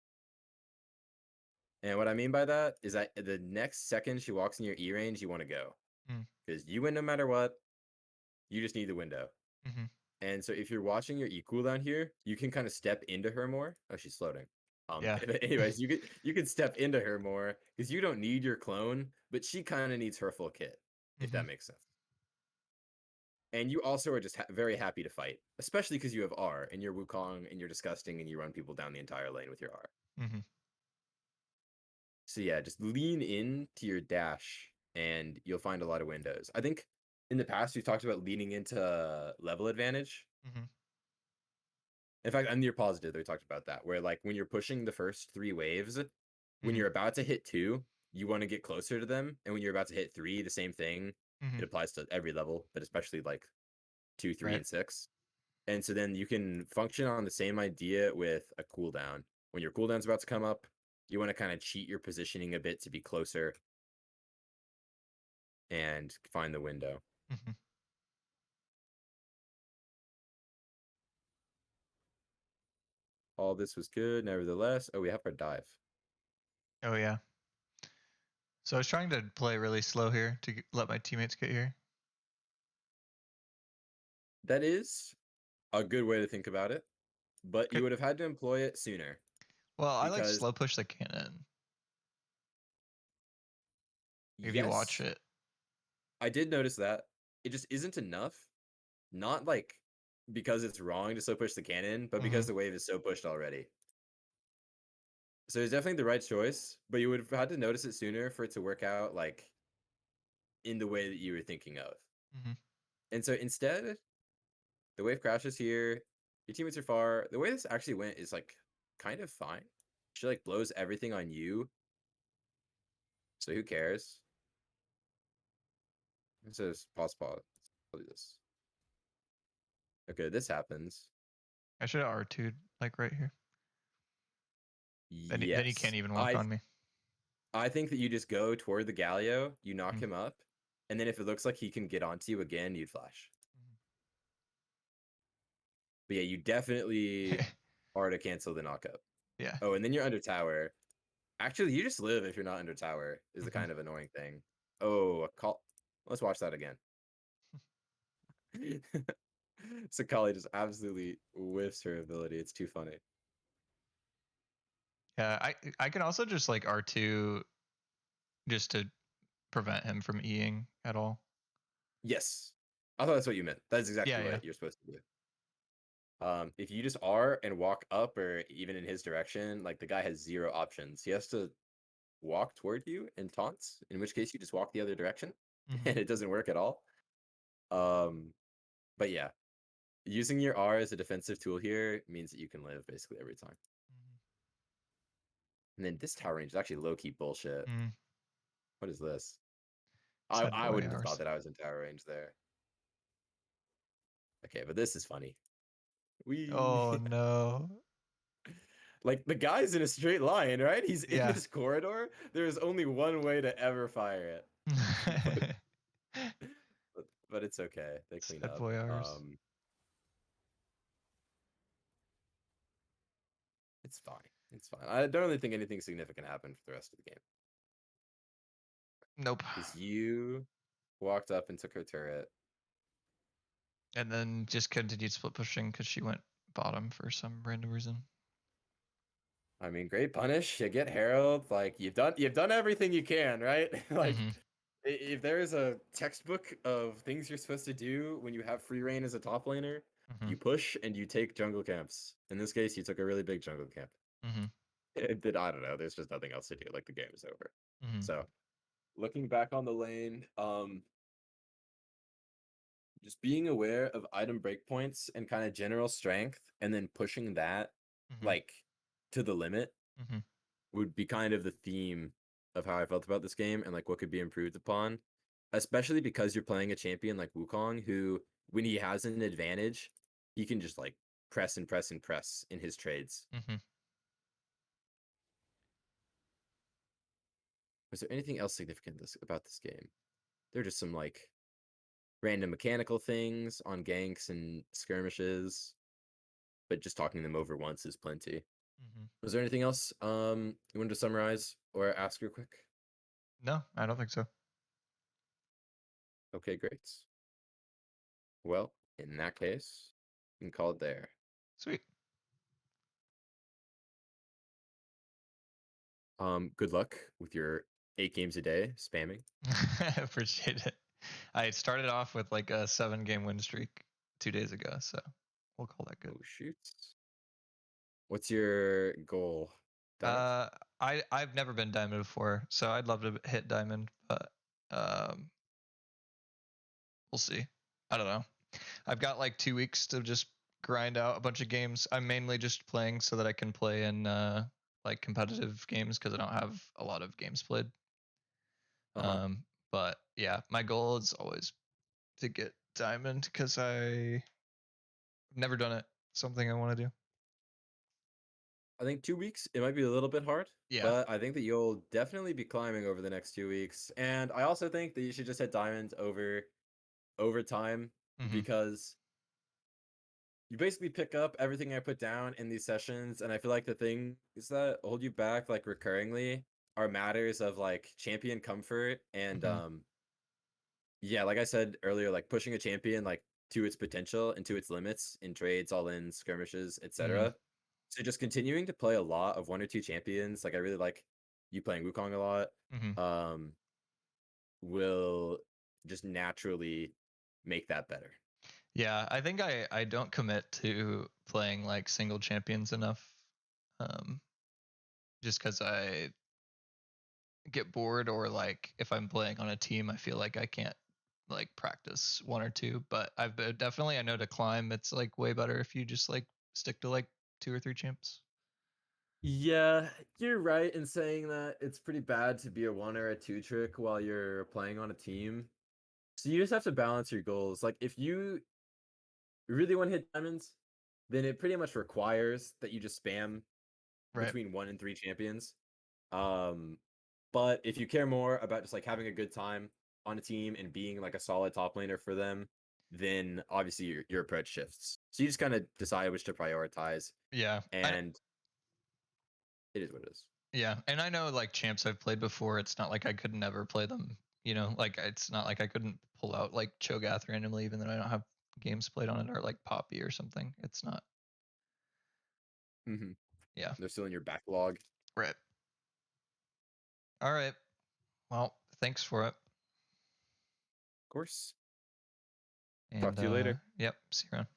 [SPEAKER 1] And what I mean by that is that the next second she walks in your E range, you want to go.
[SPEAKER 2] Mm.
[SPEAKER 1] Because you win no matter what, you just need the window.
[SPEAKER 2] Mhm.
[SPEAKER 1] And so if you're watching your E cooldown here, you can kind of step into her more. Oh, she's floating.
[SPEAKER 2] Yeah.
[SPEAKER 1] But anyways, you could step into her more because you don't need your clone, but she kind of needs her full kit, if that
[SPEAKER 2] Mhm.
[SPEAKER 1] makes sense. And you also are just very happy to fight, especially because you have R and you're Wukong and you're disgusting and you run people down the entire lane with your R.
[SPEAKER 2] Mhm.
[SPEAKER 1] So yeah, just lean in to your dash and you'll find a lot of windows. I think in the past we've talked about leaning into level advantage.
[SPEAKER 2] Mhm.
[SPEAKER 1] In fact, on your positive, we talked about that, where like when you're pushing the first 3 waves, when
[SPEAKER 2] Mhm.
[SPEAKER 1] you're about to hit 2, you want to get closer to them, and when you're about to hit 3, the same thing. It
[SPEAKER 2] Mhm.
[SPEAKER 1] applies to every level, but especially like 2, 3,
[SPEAKER 2] Right.
[SPEAKER 1] and 6. And so then you can function on the same idea with a cooldown. When your cooldown's about to come up, you want to kind of cheat your positioning a bit to be closer and find the window.
[SPEAKER 2] Mhm.
[SPEAKER 1] All this was good, nevertheless. Oh, we have our dive.
[SPEAKER 2] Oh yeah. So I was trying to play really slow here to let my teammates get here.
[SPEAKER 1] That is a good way to think about it, but you
[SPEAKER 2] Could,
[SPEAKER 1] would have had to employ it sooner
[SPEAKER 2] well, I like
[SPEAKER 1] because
[SPEAKER 2] slow push the cannon. If you watch
[SPEAKER 1] yes,
[SPEAKER 2] it.
[SPEAKER 1] I did notice that. It just isn't enough. Not like because it's wrong to slow push the cannon, but because
[SPEAKER 2] Mhm.
[SPEAKER 1] the wave is so pushed already. So it's definitely the right choice, but you would have had to notice it sooner for it to work out like in the way that you were thinking of.
[SPEAKER 2] Mhm.
[SPEAKER 1] And so instead, the wave crashes here. Your teammates are far. The way this actually went is like kind of fine. She like blows everything on you. So who cares? It says pause. I'll do this. Okay, this happens.
[SPEAKER 2] I should have R2'd like right here. Then he can't
[SPEAKER 1] Yes.
[SPEAKER 2] even walk
[SPEAKER 1] I
[SPEAKER 2] on me.
[SPEAKER 1] I think that you just go toward the Galio, you knock
[SPEAKER 2] Mhm.
[SPEAKER 1] him up, and then if it looks like he can get onto you again, you'd flash.
[SPEAKER 2] Mhm.
[SPEAKER 1] But yeah, you definitely are to cancel the knockup.
[SPEAKER 2] Yeah.
[SPEAKER 1] Oh, and then you're under tower. Actually, you just live if you're not under tower, is the
[SPEAKER 2] Mhm.
[SPEAKER 1] kind of annoying thing. Oh, a call. Let's watch that again. Sakali just absolutely whiffs her ability. It's too funny.
[SPEAKER 2] Yeah, I can also just like R2 just to prevent him from Eing at all.
[SPEAKER 1] Yes. I thought that's what you meant. That's
[SPEAKER 2] Yeah,
[SPEAKER 1] exactly
[SPEAKER 2] yeah.
[SPEAKER 1] what you're supposed to do. If you just are and walk up or even in his direction, like the guy has 0 options. He has to walk toward you and taunts, in which case you just walk the other direction
[SPEAKER 2] Mhm.
[SPEAKER 1] and it doesn't work at all. Um, but yeah, using your R as a defensive tool here means that you can live basically every time.
[SPEAKER 2] Mhm.
[SPEAKER 1] And then this tower range is actually low-key bullshit.
[SPEAKER 2] Mhm.
[SPEAKER 1] What is this? I,
[SPEAKER 2] Said
[SPEAKER 1] I
[SPEAKER 2] boy
[SPEAKER 1] wouldn't have thought
[SPEAKER 2] hours.
[SPEAKER 1] that I was in tower range there. Okay, but this is funny. We
[SPEAKER 2] Oh no.
[SPEAKER 1] like the guy's in a straight line, right? He's in
[SPEAKER 2] Yeah.
[SPEAKER 1] this corridor. There is only one way to ever fire it. but, but it's okay. They clean
[SPEAKER 2] Said
[SPEAKER 1] up.
[SPEAKER 2] boy hours.
[SPEAKER 1] It's fine. It's fine. I don't really think anything significant happened for the rest of the game
[SPEAKER 2] Nope.
[SPEAKER 1] because you walked up and took her turret.
[SPEAKER 2] And then just continued split pushing because she went bottom for some random reason.
[SPEAKER 1] I mean, great punish. You get Herald. Like you've done everything you can, right? Like
[SPEAKER 2] Mhm.
[SPEAKER 1] if there is a textbook of things you're supposed to do when you have free reign as a top laner,
[SPEAKER 2] Mhm.
[SPEAKER 1] you push and you take jungle camps. In this case, you took a really big jungle camp.
[SPEAKER 2] Mhm.
[SPEAKER 1] I don't know. There's just nothing else to do. Like the game is over.
[SPEAKER 2] Mhm.
[SPEAKER 1] So looking back on the lane, just being aware of item breakpoints and kind of general strength, and then pushing that
[SPEAKER 2] Mhm.
[SPEAKER 1] like to the limit
[SPEAKER 2] Mhm.
[SPEAKER 1] would be kind of the theme of how I felt about this game and like what could be improved upon. Especially because you're playing a champion like Wukong, who when he has an advantage, he can just like press and press and press in his trades.
[SPEAKER 2] Mhm.
[SPEAKER 1] Was there anything else significant about this game? There are just some like random mechanical things on ganks and skirmishes, but just talking them over once is plenty.
[SPEAKER 2] Mhm.
[SPEAKER 1] Was there anything else you wanted to summarize or ask real quick?
[SPEAKER 2] No, I don't think so.
[SPEAKER 1] Okay, great. Well, in that case, can call it there.
[SPEAKER 2] Sweet.
[SPEAKER 1] Good luck with your 8 games a day spamming.
[SPEAKER 2] Appreciate it. I started off with like a 7-game win streak 2 days ago, so we'll call that good.
[SPEAKER 1] Oh shoots. What's your goal? Diamond?
[SPEAKER 2] I've never been diamond before, so I'd love to hit diamond, but um, we'll see. I don't know. I've got like 2 weeks to just grind out a bunch of games. I'm mainly just playing so that I can play in like competitive games because I don't have a lot of games played.
[SPEAKER 1] Uh-huh.
[SPEAKER 2] But yeah, my goal is always to get diamond because I've never done it. Something I want to do.
[SPEAKER 1] I think 2 weeks, it might be a little bit hard,
[SPEAKER 2] Yeah.
[SPEAKER 1] but I think that you'll definitely be climbing over the next 2 weeks. And I also think that you should just hit diamond over time
[SPEAKER 2] Mm-hmm.
[SPEAKER 1] because you basically pick up everything I put down in these sessions, and I feel like the things that hold you back like recurringly are matters of like champion comfort and
[SPEAKER 2] Mm-hmm.
[SPEAKER 1] yeah, like I said earlier, like pushing a champion like to its potential and to its limits in trades, all in skirmishes,
[SPEAKER 2] Mm-hmm.
[SPEAKER 1] etc. So just continuing to play a lot of 1 or 2 champions, like I really like you playing Wukong a lot,
[SPEAKER 2] Mm-hmm.
[SPEAKER 1] um, will just naturally make that better.
[SPEAKER 2] Yeah, I think I don't commit to playing like single champions enough. Um, just because I get bored or like if I'm playing on a team, I feel like I can't like practice 1 or 2. But definitely I know to climb, it's like way better if you just like stick to like 2 or 3 champs.
[SPEAKER 1] Yeah, you're right in saying that it's pretty bad to be a 1 or a 2 trick while you're playing on a team. So you just have to balance your goals. Like if you really want to hit diamonds, then it pretty much requires that you just spam
[SPEAKER 2] Right.
[SPEAKER 1] between 1 and 3 champions. Um, but if you care more about just like having a good time on a team and being like a solid top laner for them, then obviously your approach shifts. So you just kind of decide which to prioritize,
[SPEAKER 2] Yeah.
[SPEAKER 1] and it is what it is.
[SPEAKER 2] Yeah, and I know like champs I've played before. It's not like I could never play them. You know, like it's not like I couldn't pull out like Cho'Gath randomly, even though I don't have games played on it, or like Poppy or something. It's not.
[SPEAKER 1] Mm-hmm.
[SPEAKER 2] Yeah.
[SPEAKER 1] They're still in your backlog.
[SPEAKER 2] Right. All right. Well, thanks for it.
[SPEAKER 1] Of course. Talk
[SPEAKER 2] And
[SPEAKER 1] to you later.
[SPEAKER 2] yep. See you around.